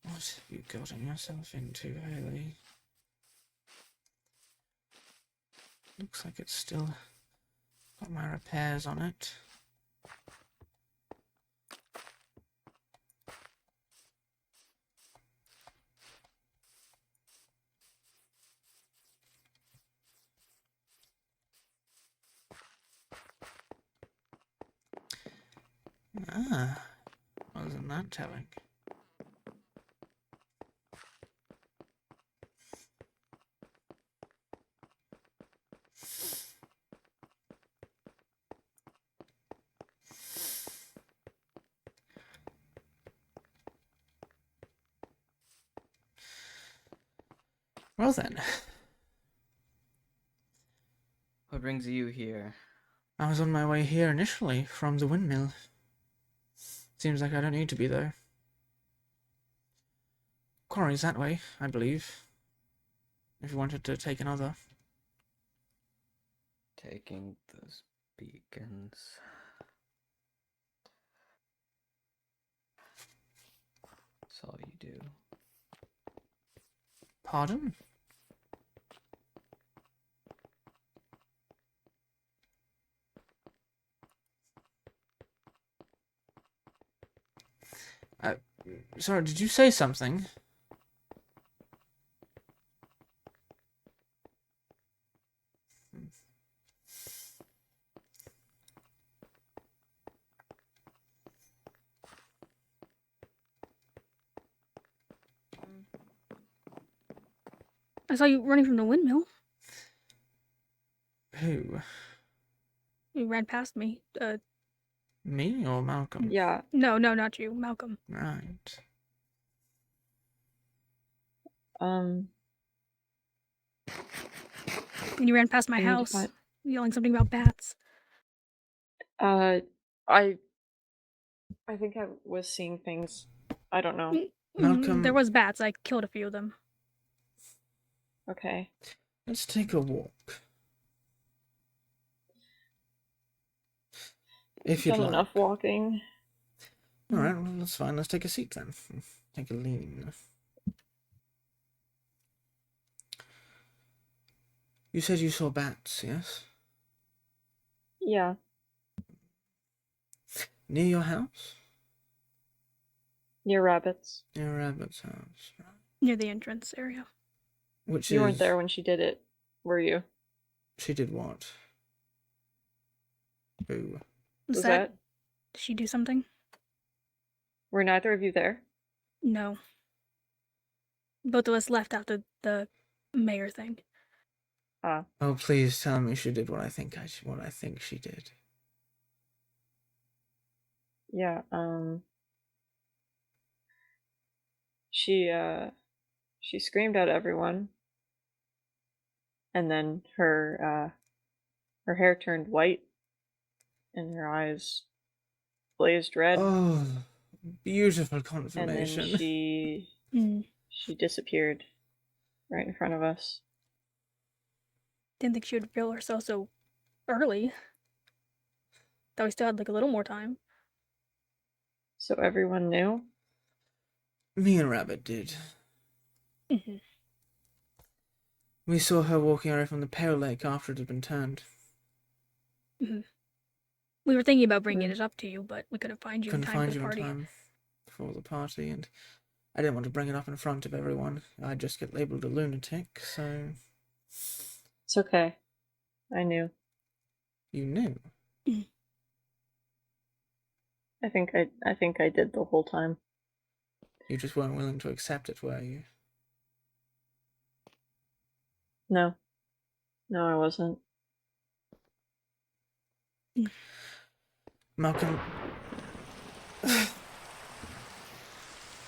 What have you gotten yourself into, Haley? Looks like it's still got my repairs on it. Ah, wasn't that telling? Well then. What brings you here? I was on my way here initially from the windmill. Seems like I don't need to be there. Quarry's that way, I believe. If you wanted to take another. Taking those beacons. That's all you do. Pardon? Sorry, did you say something? I saw you running from the windmill. Who? You ran past me. Me or Malcolm? Yeah. No, not you, Malcolm. Right. And you ran past my I need to house, find- yelling something about bats. I think I was seeing things. I don't know. Malcolm, There was bats. I killed a few of them. Okay. let's take a walk. If you'd Done like. enough walking. Alright, well, that's fine. Let's take a seat then. Take a lean. You said you saw bats, yes? Yeah. Near your house? Near rabbits. Near Rabbit's house. Right. Near the entrance area. Which You is... weren't there when she did it, were you? She did what? Who? Was that? Did she do something? Were neither of you there? No. Both of us left after the mayor thing. Oh, please tell me she did what I think she did. Yeah, she screamed at everyone, and then her hair turned white, and her eyes blazed red. Oh, beautiful And confirmation. then she disappeared right in front of us. Didn't think she would reveal herself so early. Thought we still had like a little more time. So everyone knew? Me and Rabbit did. Mm-hmm. We saw her walking away from the Pale Lake after it had been turned. Mm-hmm. We were thinking about bringing it up to you, but we couldn't find you in time for the party. In time for the party, and I didn't want to bring it up in front of everyone. I'd just get labelled a lunatic, so... It's okay. I knew. You knew? I think I did the whole time. You just weren't willing to accept it, were you? No. No, I wasn't. Malcolm...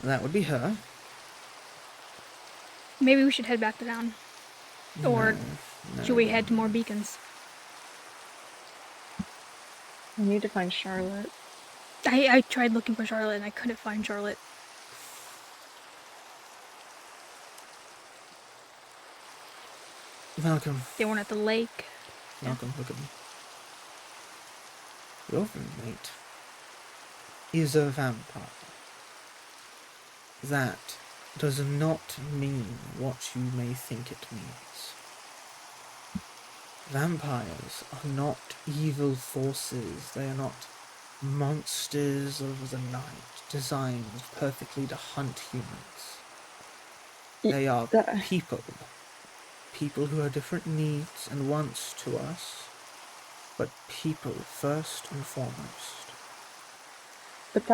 That would be her. Maybe we should head back to town. Or No. should we head to more beacons? I need to find Charlotte. I tried looking for Charlotte and I couldn't find Charlotte. Malcolm. They weren't at the lake. Malcolm, look at me. Your roommate is a vampire. That does not mean what you may think it means. Vampires are not evil forces. They are not monsters of the night designed perfectly to hunt humans. They are people. People who have different needs and wants to us, but people first and foremost. But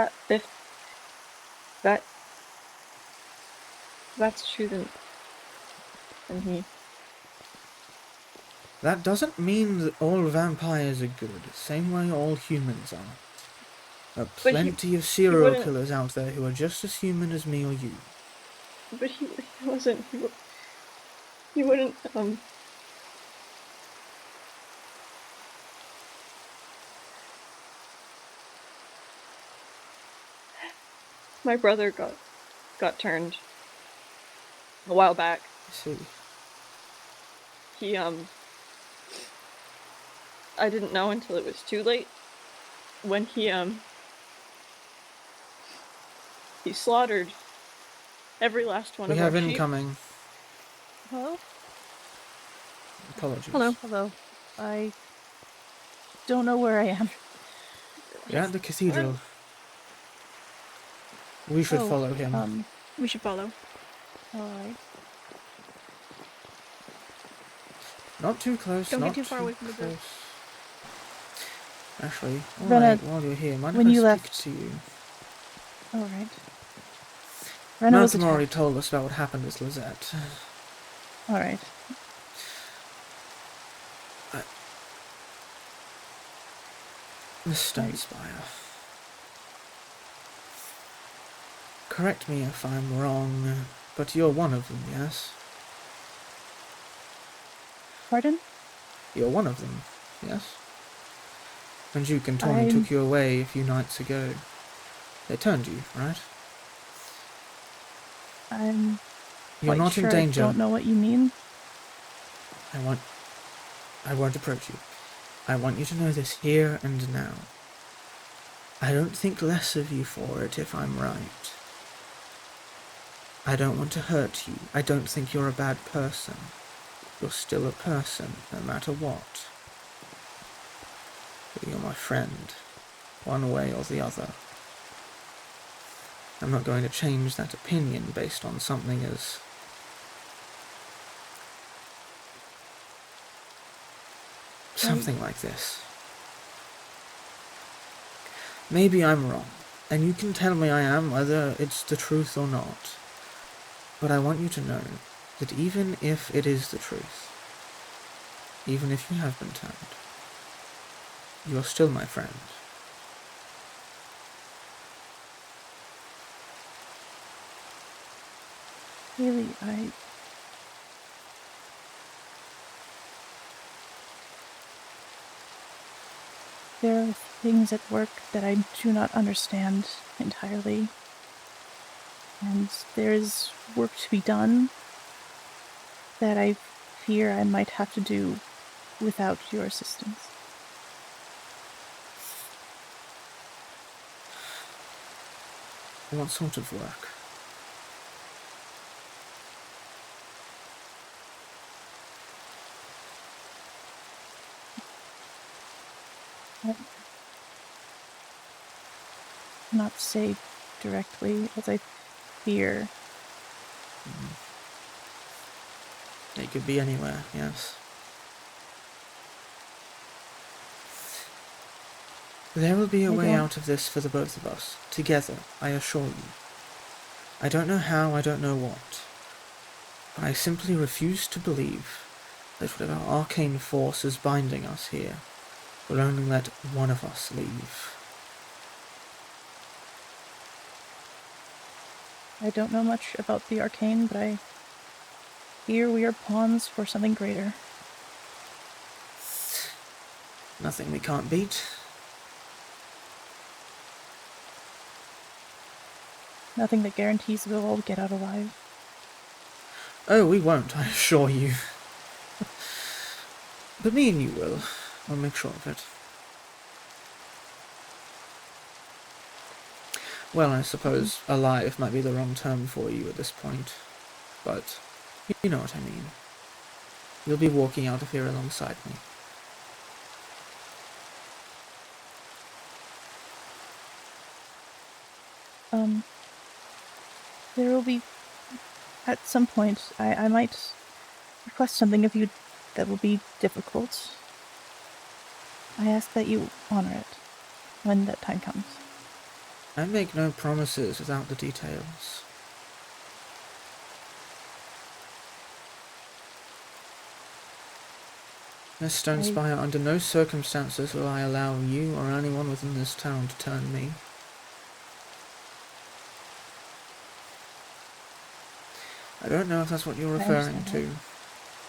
that's true, then he... That doesn't mean that all vampires are good, same way all humans aren't. There are plenty of serial killers out there who are just as human as me or you. But he wasn't... He wouldn't, My brother got turned a while back. I see. He, I didn't know until it was too late. When he slaughtered every last one of our sheep. We have incoming. Hello? Apologies. Hello. I don't know where I am. You're at the cathedral. We should follow him. We should follow. Alright. Not too close. Don't not get too far away from the close. group. Actually, Brenna, while you're here, mind when if I you speak left- to you? Alright. Brenna was Malcolm already attacked. told us about what happened at Lizette. Alright. The Stone Spire. Correct me if I'm wrong. But you're one of them, yes? Pardon? You're one of them, yes? When Duke and Tawny took you away a few nights ago, they turned you, right? I'm You're quite not sure in danger. I don't know what you mean. I won't approach you. I want you to know this here and now. I don't think less of you for it if I'm right. I don't want to hurt you. I don't think you're a bad person. You're still a person, no matter what. But you're my friend, one way or the other. I'm not going to change that opinion based on something as something like this. Maybe I'm wrong, and you can tell me I am, whether it's the truth or not. But I want you to know that even if it is the truth, even if you have been turned, you are still my friend. Really, there are things at work that I do not understand entirely. And there is work to be done that I fear I might have to do without your assistance. What sort of work? I cannot say directly, as I fear. It could be anywhere, yes. There will be a way out of this for the both of us, together, I assure you. I don't know how, I don't know what, but I simply refuse to believe that whatever arcane force is binding us here will only let one of us leave. I don't know much about the arcane, but I fear we are pawns for something greater. Nothing we can't beat. Nothing that guarantees we'll all get out alive. Oh, we won't, I assure you. But me and you will. I'll make sure of it. Well, I suppose alive might be the wrong term for you at this point. But you know what I mean. You'll be walking out of here alongside me. There will be, at some point, I might request something of you that will be difficult. I ask that you honor it when that time comes. I make no promises without the details. Miss Stonespire, under no circumstances will I allow you or anyone within this town to turn me. I don't know if that's what you're referring to,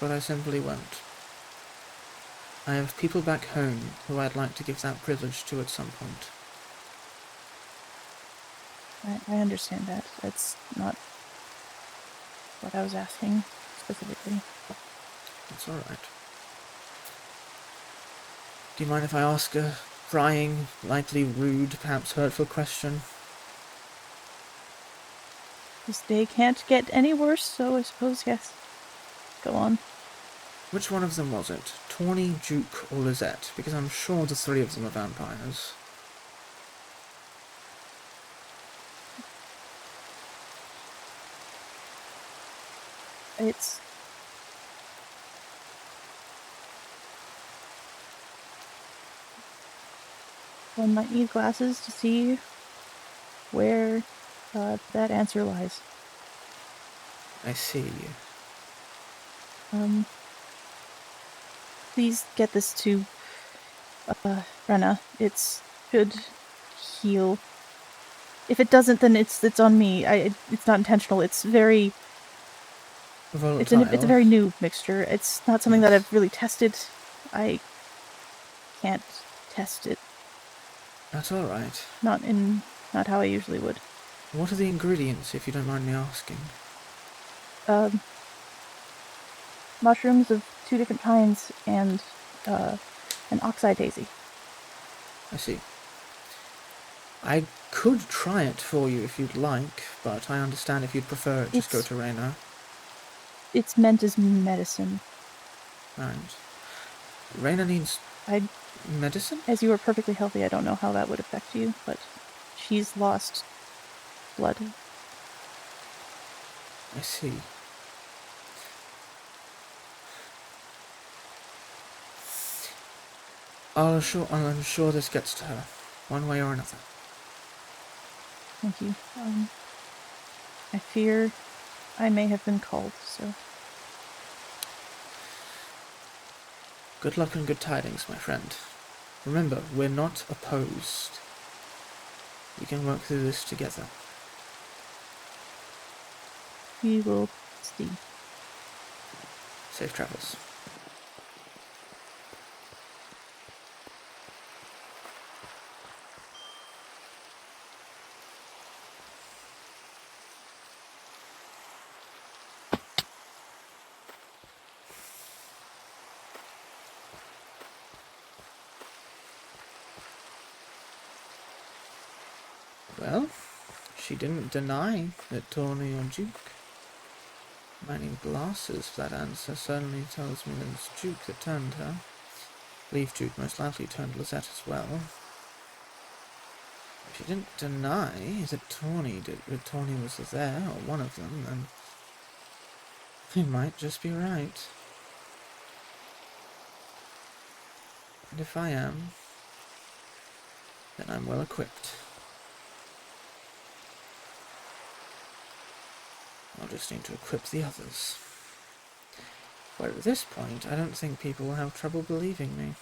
but I simply won't. I have people back home who I'd like to give that privilege to at some point. I understand that. That's not what I was asking specifically. That's alright. Do you mind if I ask a prying, likely rude, perhaps hurtful question? This day can't get any worse, so I suppose yes. Go on. Which one of them was it? Tawny, Duke, or Lizette? Because I'm sure the three of them are vampires. It's... one might need glasses to see where that answer lies. I see. Please get this to Brenna. It should heal. If it doesn't, then it's on me. It's not intentional. It's very volatile. It's a very new mixture. It's not something that I've really tested. I can't test it. That's all right. Not how I usually would. What are the ingredients, if you don't mind me asking? Mushrooms of 2 different kinds and an oxide daisy. I see. I could try it for you if you'd like, but I understand if you'd prefer it, just go to Raina. It's meant as medicine. Right. Raina needs medicine? As you are perfectly healthy, I don't know how that would affect you, but she's lost blood. I see. I'm sure this gets to her, one way or another. Thank you. I fear I may have been called, so... Good luck and good tidings, my friend. Remember, we're not opposed. We can work through this together. We will see. Safe travels. Well, she didn't deny that Tawny or Duke. Mining glasses for that answer certainly tells me that it's Duke that turned her. I believe Duke most likely turned Lizette as well. If she didn't deny that Tawny was there, or one of them, then he might just be right. And if I am, then I'm well equipped. I'll just need to equip the others. But at this point, I don't think people will have trouble believing me.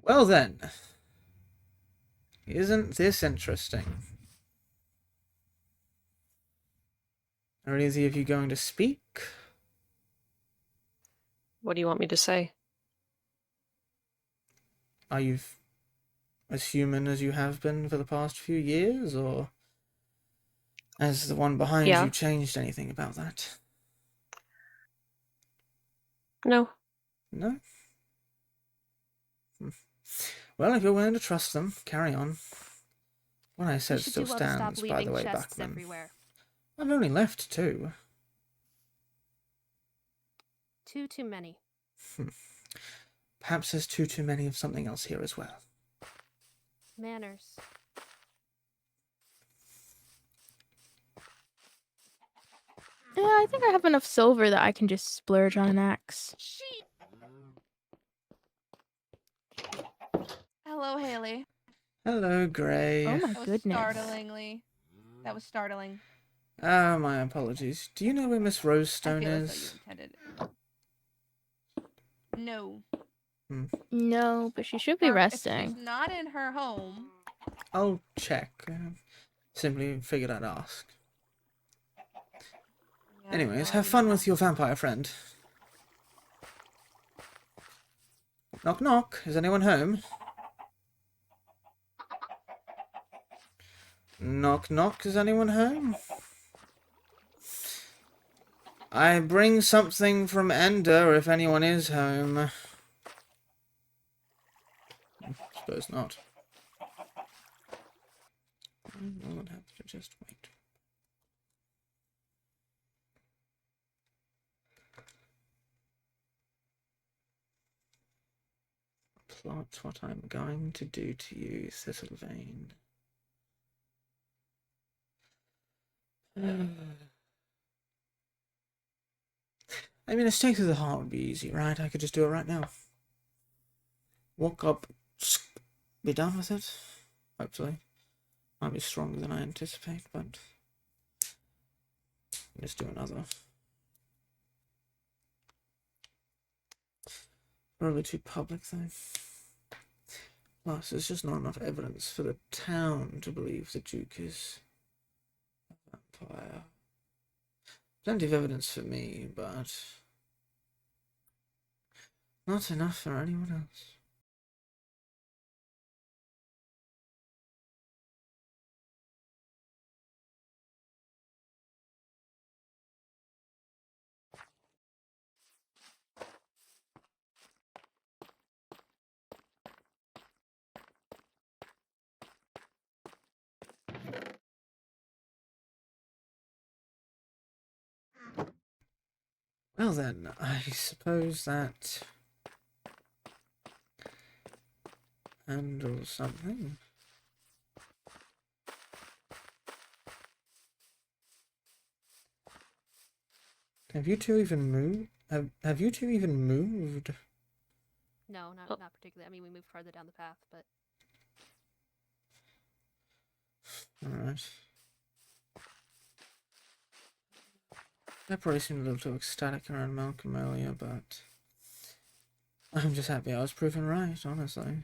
Well then, isn't this interesting? Are either of you going to speak? What do you want me to say? Are you as human as you have been for the past few years, or has the one behind you changed anything about that? No. No? Well, if you're willing to trust them, carry on. What I said still stands, by the way, Bachman. Everywhere. I've only left 2. Too many. Perhaps there's too many of something else here as well. Manners. Yeah, I think I have enough silver that I can just splurge on an axe. Hello, Haley. Hello, Gray. Oh my goodness. That was startling. Ah, my apologies. Do you know where Miss Rosestone is? No. No, but she should be resting. If she's not in her home. I'll check. Simply figured I'd ask. Yeah, Anyways, have fun with your vampire friend. Knock knock. Is anyone home? Knock knock. Is anyone home? I bring something from Ender if anyone is home. Suppose not. I would have to just wait. Plot what I'm going to do to you, Thistlevein. I mean, a stake through the heart would be easy, right? I could just do it right now. Walk up, be done with it. Hopefully. Might be stronger than I anticipate, but let's do another. Probably too public though. Plus, there's just not enough evidence for the town to believe the Duke is a vampire. Plenty of evidence for me, but not enough for anyone else. Well then, I suppose that handles something. Have you two even moved? Have you two even moved? No, not particularly. I mean, we moved farther down the path, but Alright. That probably seemed a little too ecstatic around Malcolm earlier, but I'm just happy I was proven right, honestly.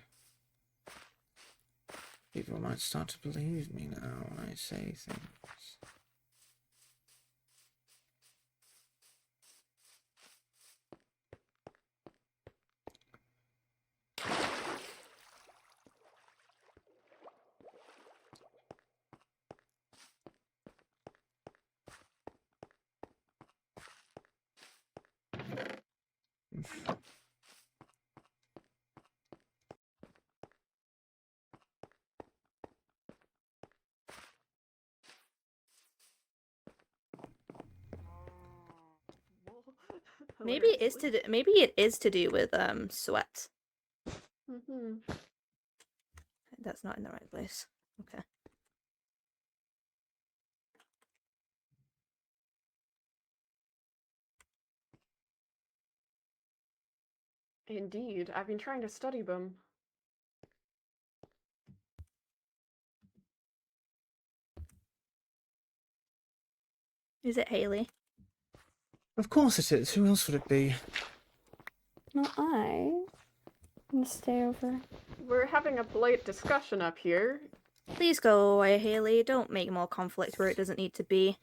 People might start to believe me now when I say things. Maybe it is to do, maybe it is to do with sweat. That's not in the right place. Okay. Indeed, I've been trying to study them. Is it Haley? Of course it is. Who else would it be? No, I'm gonna stay over. We're having a polite discussion up here. Please go away, Haley. Don't make more conflict where it doesn't need to be.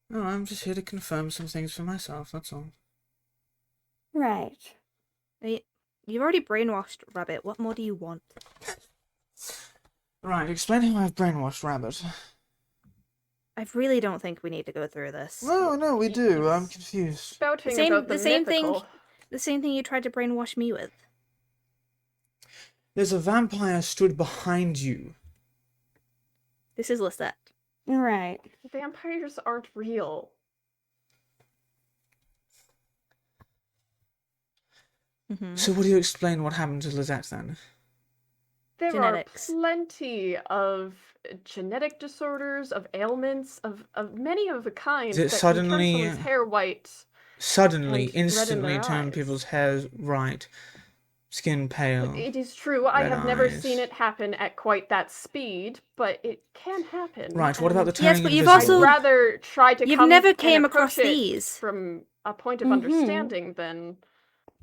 No, I'm just here to confirm some things for myself, that's all. Right. You've already brainwashed Rabbit. What more do you want? Right, explain how I've brainwashed Rabbit. I really don't think we need to go through this. No, we do. I'm confused. Spouting about the same mythical. thing. The same thing you tried to brainwash me with. There's a vampire stood behind you. This is Lisette. Right. Vampires aren't real. So what do you explain what happened to Lisette then? There Genetics. are plenty of genetic disorders, of ailments, of many of the kind Is it that suddenly- can turn someone's hair white. Suddenly, and red in instantly their turn eyes. people's hair right, skin pale. It is true, I red have never eyes. seen it happen at quite that speed, but it can happen. Right, what about the and turning Yes, but invisible? you've also- I'd rather try to You've come never and came approach across it these. from a point of understanding than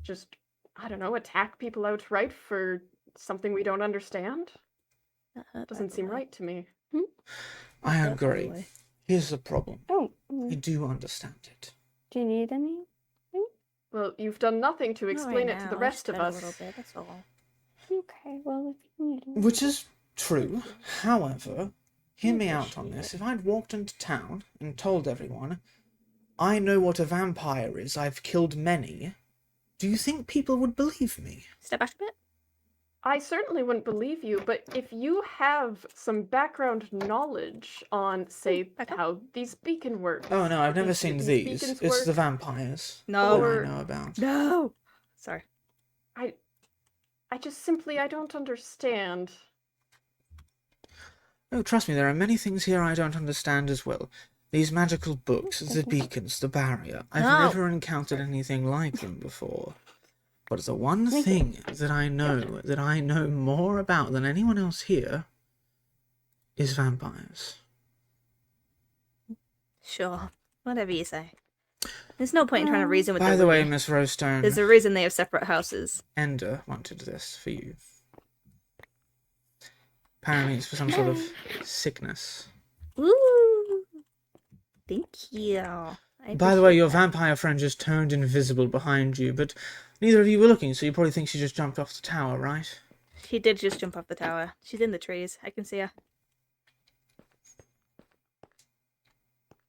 just, I don't know, attack people outright for something we don't understand. Doesn't seem right to me. I By the agree. way. Here's the problem. Oh. I do understand it. Do you need any? Well, you've done nothing to Not explain right it to now, the I rest just of read a us. little bit, that's all. Okay, well, if you need it. Which is true. However, hear me out on this. If I'd walked into town and told everyone, I know what a vampire is, I've killed many, do you think people would believe me? Step back a bit. I certainly wouldn't believe you, but if you have some background knowledge on, say, how these beacon work. Oh no, I've never seen these. beacons It's work, the vampires No. that I know about. No. Sorry. I just simply, I don't understand. Oh, trust me, there are many things here I don't understand as well. These magical books, the beacons, the barrier. I've No. never encountered anything like them before. But the one thing that I know more about than anyone else here, is vampires. Sure. Whatever you say. There's no point in trying to reason with By the the way, Louis. Miss Rosestone, There's a reason they have separate houses. Ender wanted this for you. Apparently it's for some sort of sickness. Ooh. Thank you. By the way, your vampire friend just turned invisible behind you, but neither of you were looking, so you probably think she just jumped off the tower, right? She did just jump off the tower. She's in the trees. I can see her.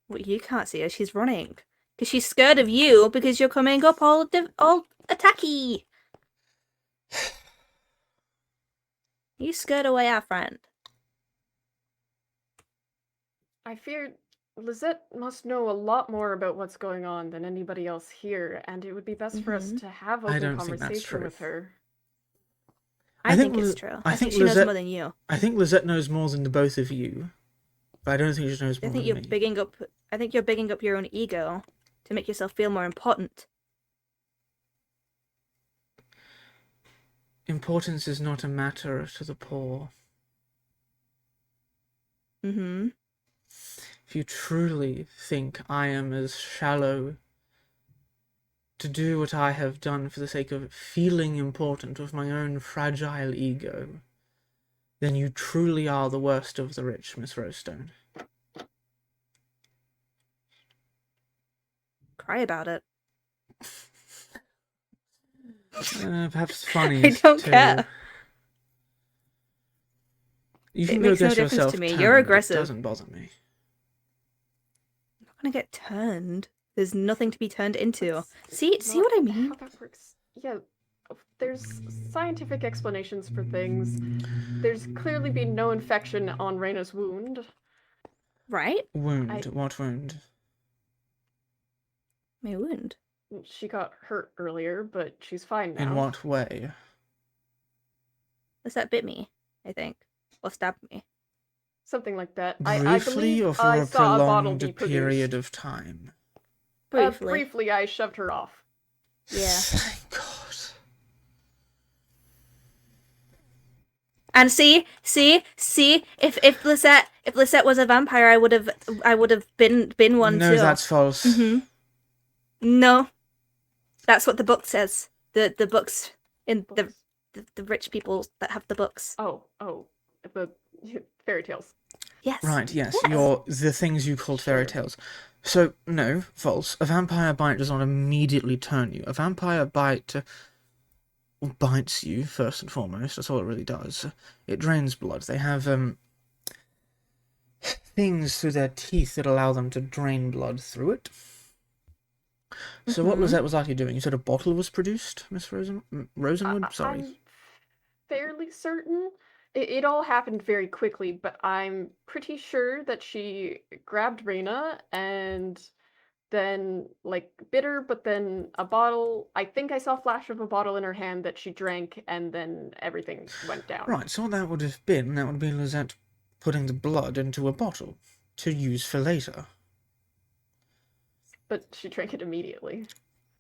Well, you can't see her. She's running. Because she's scared of you because you're coming up all attacky. You scared away our friend. I fear Lizette must know a lot more about what's going on than anybody else here, and it would be best for us to have I open don't think that's conversation true. with her. I think it's true. I think she knows more than you. I think Lizette knows more than the both of you, but I don't think she knows more than me. I think you're bigging up your own ego to make yourself feel more important. Importance is not a matter to the poor. Mm-hmm. If you truly think I am as shallow to do what I have done for the sake of feeling important with my own fragile ego, then you truly are the worst of the rich, Miss Rosestone. Cry about it. Perhaps funny. I don't care. You can It go makes no get difference yourself to me. turned, You're it aggressive. doesn't bother me. I'm not gonna get turned. There's nothing to be turned into. See what I mean? How that works. Yeah, there's scientific explanations for things. There's clearly been no infection on Reyna's wound. Right? Wound? What wound? My wound. She got hurt earlier, but she's fine now. In what way? That bit me, I think. Or stabbed me. Something like that. Briefly, I believe or for I a saw a bottle be prolonged period produced. of time? Briefly. Briefly, I shoved her off. Yeah. Thank God. And see, if Lisette was a vampire, I would have been one No, too. that's false. Mm-hmm. No, that's what the book says. The books in the rich people that have the books. Oh, the fairy tales. Yes. Right, yes, Yes. the things you called fairy tales. So, no, false. A vampire bite does not immediately turn you. A vampire bite bites you, first and foremost. That's all it really does. It drains blood. They have things through their teeth that allow them to drain blood through it. So what Lizette was likely doing? You said a bottle was produced, Miss Rosenwood? Sorry. I'm fairly certain. It all happened very quickly, but I'm pretty sure that she grabbed Reyna and then, bit her, but then a bottle... I think I saw a flash of a bottle in her hand that she drank, and then everything went down. Right, so what that would have been Lizette putting the blood into a bottle to use for later. But she drank it immediately.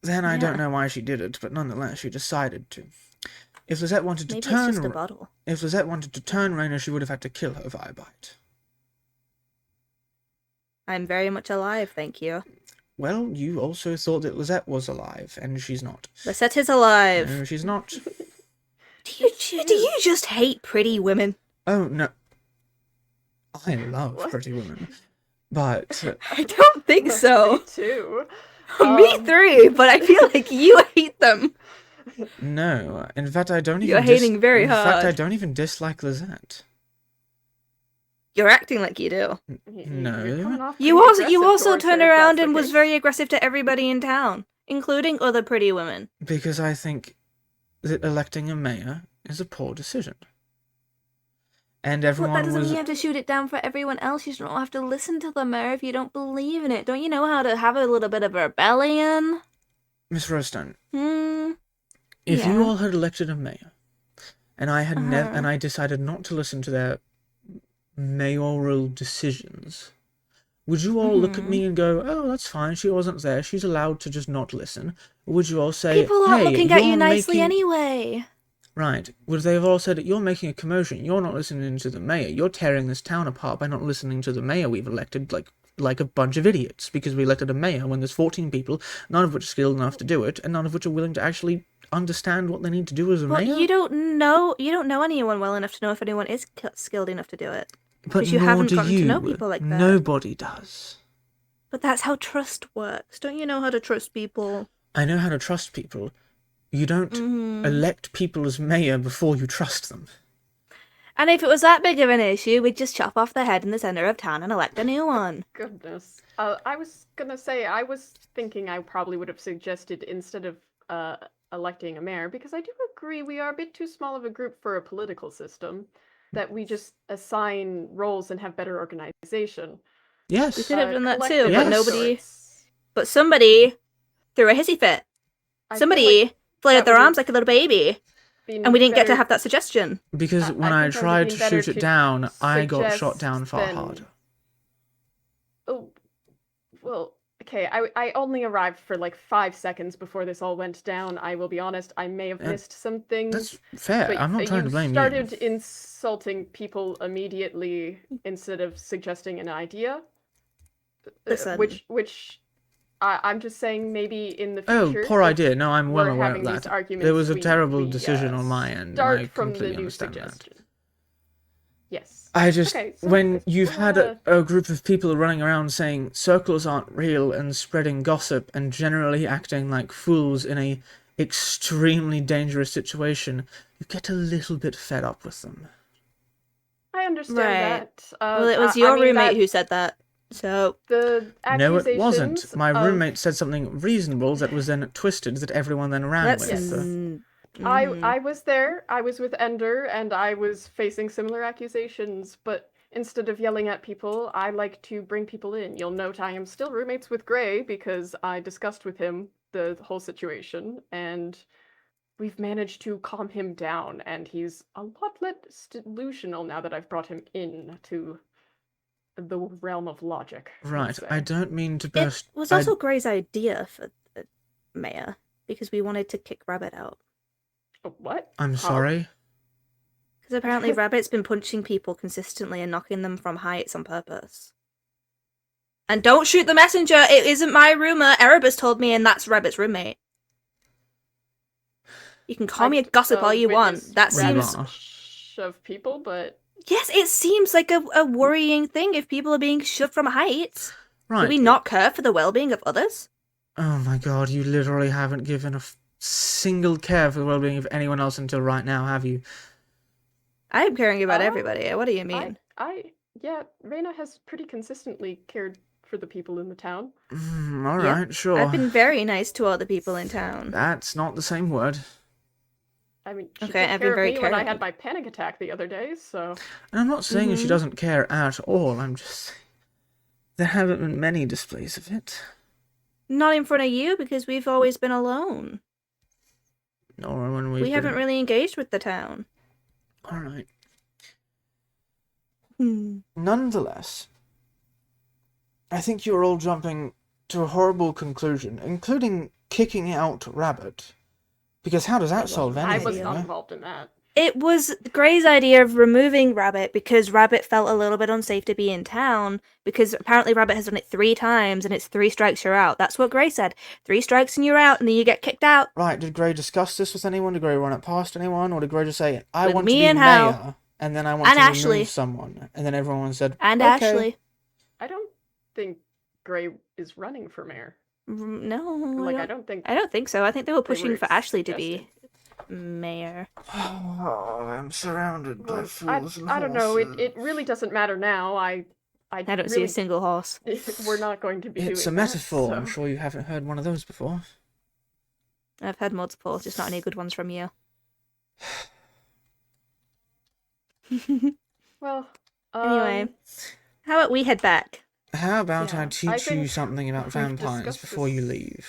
Then I don't know why she did it, but nonetheless she decided to. If Lizette wanted to Maybe turn... it's just a bottle. If Lizette wanted to turn Reyna, she would have had to kill her via bite. I'm very much alive, thank you. Well, you also thought that Lizette was alive, and she's not. Lisette is alive. No, she's not. Do you just hate pretty women? Oh, no. I love pretty women. But... I don't think so. Me too. Me three, but I feel like you hate them. No, in fact, I don't even... You're hating very In fact, I hard. don't even dislike Lizette. You're acting like you do. No. You also turned around and was very aggressive to everybody in town, including other pretty women. Because I think that electing a mayor is a poor decision. And everyone But that doesn't was... mean you have to shoot it down for everyone else. You don't have to listen to the mayor if you don't believe in it. Don't you know how to have a little bit of rebellion? Miss Rosestone, Yeah. if you all had elected a mayor, and I had and I decided not to listen to their mayoral decisions, would you all look at me and go, "Oh, that's fine. She wasn't there. She's allowed to just not listen"? Or would you all say, People aren't "Hey, looking at you you're nicely making-" anyway. Right. Would they have all said, "You're making a commotion. You're not listening to the mayor. You're tearing this town apart by not listening to the mayor we've elected, like a bunch of idiots because we elected a mayor when there's 14 people, none of which are skilled enough to do it, and none of which are willing to actually understand what they need to do as a Well, mayor. you don't know anyone well enough to know if anyone is skilled enough to do it. But Because you nor haven't do gotten you. to know people like that. Nobody does. But that's how trust works. Don't you know how to trust people? I know how to trust people. You don't elect people as mayor before you trust them. And if it was that big of an issue, we'd just chop off the head in the center of town and elect a new one. Goodness. I was gonna say, I was thinking I probably would have suggested instead of electing a mayor, because I do agree we are a bit too small of a group for a political system, that we just assign roles and have better organization. Yes. We could have done that too, collective but nobody... efforts. But somebody threw a hissy fit. I feel Somebody like flailed that their would arms have like a little baby. been And we didn't get to better- have that suggestion. Because when I think it would tried have to been better shoot it to down, I got shot suggest down far than- harder. Oh, well, okay, I only arrived for like 5 seconds before this all went down. I will be honest, I may have missed some things. That's fair. But I'm not trying to blame you you. started insulting people immediately instead of suggesting an idea. Listen. Which I'm just saying maybe in the Oh, future. poor if idea. No, I'm well we're aware of having these that. arguments, There was a we- terrible we, decision on my end, and Start I from the completely new understand that. suggestion. Yes. I just, Okay, so when you've we'll had have a group of people running around saying circles aren't real and spreading gossip and generally acting like fools in a extremely dangerous situation, you get a little bit fed up with them. I understand Right. that. Well, it was I your mean, roommate that- who said that. So... The No, it wasn't. accusations My of- roommate said something reasonable that was then twisted that everyone then ran Let's... with. I was there. I was with Ender, and I was facing similar accusations. But instead of yelling at people, I like to bring people in. You'll note I am still roommates with Gray because I discussed with him the whole situation, and we've managed to calm him down. And he's a lot less delusional now that I've brought him in to the realm of logic. Right, I don't mean to burst... It was also Gray's idea for the mayor, because we wanted to kick Rabbit out. What? I'm sorry? Because apparently Rabbit's been punching people consistently and knocking them from heights on purpose. And don't shoot the messenger! It isn't my rumour! Erebus told me, and that's Rabbit's roommate. You can call me a gossip all you want. That seems... Shove people, but... Yes, it seems like a worrying thing if people are being shoved from heights. Right. Do we not care for the well-being of others? Oh my god, you literally haven't given a single care for the well-being of anyone else until right now, have you? I'm caring about everybody. What do you mean? Yeah, Reyna has pretty consistently cared for the people in the town. Alright, sure. I've been very nice to all the people in town. That's not the same word. I mean, she Okay, took I've care been very of me when I caring. had my panic attack the other day, so... And I'm not saying that she Mhm. doesn't care at all, I'm just saying there haven't been many displays of it. Not in front of you, because we've always been alone. Nor when we've We haven't been... really engaged with the town. Alright. Hmm. Nonetheless, I think you're all jumping to a horrible conclusion, including kicking out Rabbit. Because how does that solve anything? I was not yeah? involved in that. It was Gray's idea of removing Rabbit because Rabbit felt a little bit unsafe to be in town because apparently Rabbit has done it 3 times and it's 3 strikes you're out. That's what Gray said. 3 strikes and you're out and then you get kicked out. Right, did Gray discuss this with anyone? Did Gray run it past anyone? Or did Gray just say, I With want me to be and mayor, Hal. and then I want And to Ashley. remove someone? And then everyone said, And okay. Ashley. I don't think Gray is running for mayor. No. Like, I don't think... I don't think so. I think they were they were pushing for Ashley to be mayor. Oh, I'm surrounded by fools and I don't know. horses. It really doesn't matter now. I don't see a single horse. We're not going to be It's a doing metaphor. that, I'm so- sure you haven't heard one of those before. I've had multiple, just not any good ones from you. Well, Anyway, how about we head back? How about Yeah, I I teach you think something about we've vampires discussed before you this. leave?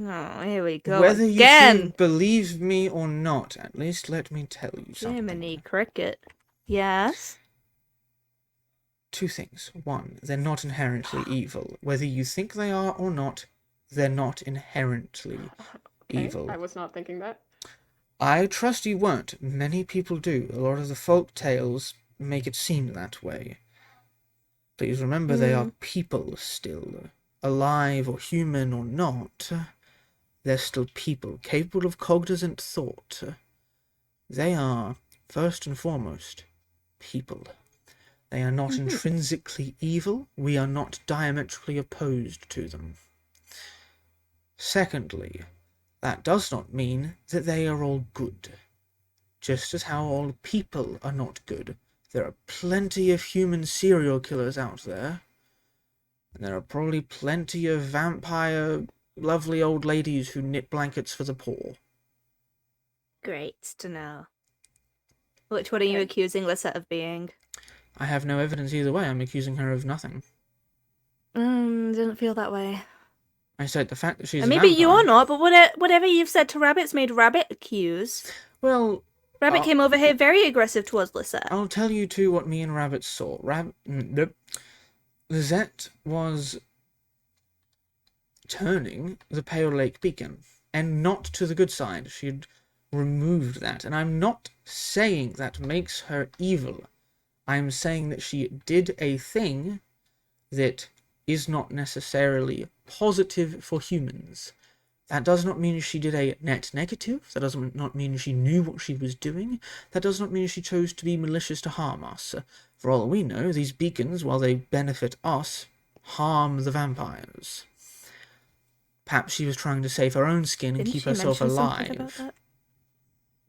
Oh, here we go Whether you again. believe me or not, at least let me tell you something. Jiminy Cricket. Yes? 2 things. 1, they're not inherently evil. Whether you think they are or not, they're not inherently Okay, evil. I was not thinking that. I trust you weren't. Many people do. A lot of the folk tales make it seem that way. Please remember they are people still. Alive or human or not, they're still people, capable of cognizant thought. They are, first and foremost, people. They are not intrinsically evil. We are not diametrically opposed to them. Secondly, that does not mean that they are all good. Just as how all people are not good. There are plenty of human serial killers out there. And there are probably plenty of vampire, lovely old ladies who knit blankets for the poor. Great to know. Which one are you accusing Lisette of being? I have no evidence either way. I'm accusing her of nothing. Didn't feel that way. I said the fact that she's Maybe a vampire... you're not, but whatever you've said to Rabbit's made Rabbit accuse. Well... Rabbit came over here very aggressive towards Lisette. I'll tell you too what me and Rabbit saw. Lisette was turning the Pale Lake Beacon, and not to the good side. She'd removed that, and I'm not saying that makes her evil. I'm saying that she did a thing that is not necessarily positive for humans. That does not mean she did a net negative. That does not mean she knew what she was doing. That does not mean she chose to be malicious to harm us. For all we know, these beacons, while they benefit us, harm the vampires. Perhaps she was trying to save her own skin and keep herself alive.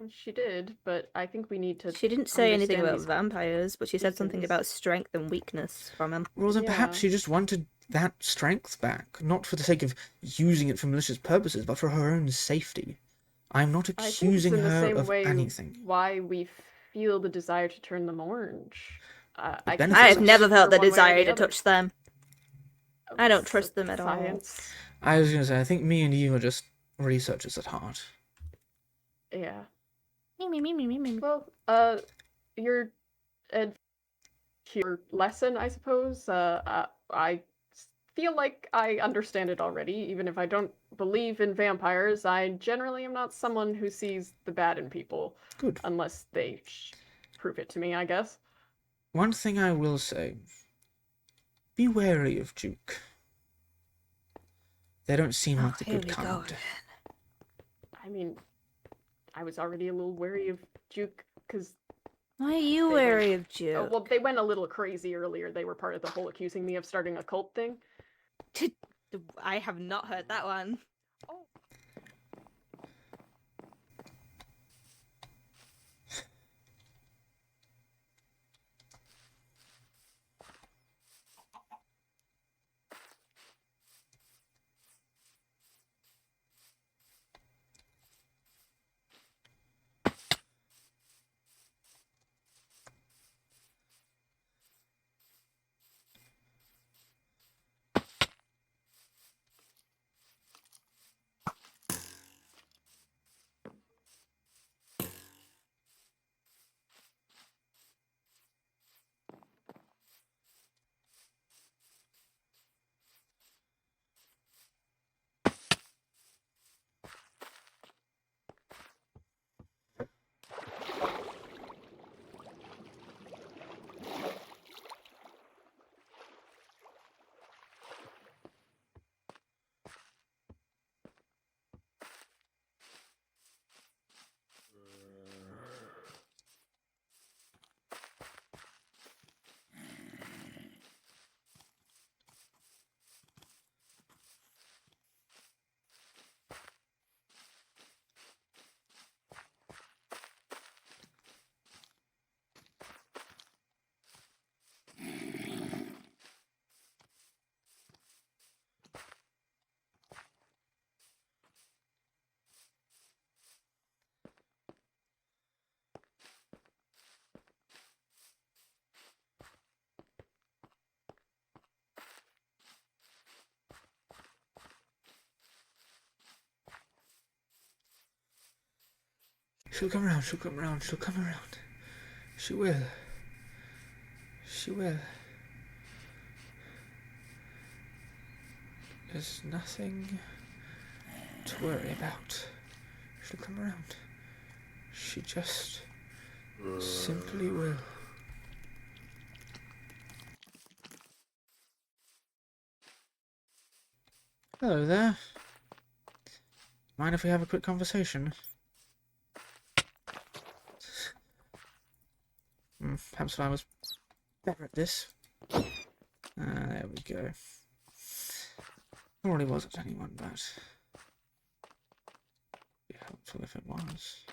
She did, but I think we need to... She didn't say anything about these vampires, but she said something beacons. about strength and weakness from him. Well, then perhaps she just wanted that strength back, not for the sake of using it for malicious purposes, but for her own safety. I'm not accusing her of anything. Why we feel the desire to turn them orange. I have never felt the desire to touch them. I don't trust them at all. I was going to say, I think me and you are just researchers at heart. Yeah. Well, your lesson, I suppose. I feel like I understand it already, even if I don't believe in vampires. I generally am not someone who sees the bad in people. Good. Unless they prove it to me, I guess. One thing I will say, be wary of Duke. They don't seem like the good kind. I mean, I was already a little wary of Duke, because... Why are you wary of Duke? Oh, well, they went a little crazy earlier. They were part of the whole accusing me of starting a cult thing. I have not heard that one. Oh. She'll come around, she'll come around, she'll come around. She will. She will. There's nothing to worry about. She'll come around. She just simply will. Hello there. Mind if we have a quick conversation? Perhaps if I was better at this. There we go. Probably wasn't anyone, but it'd be helpful if it was.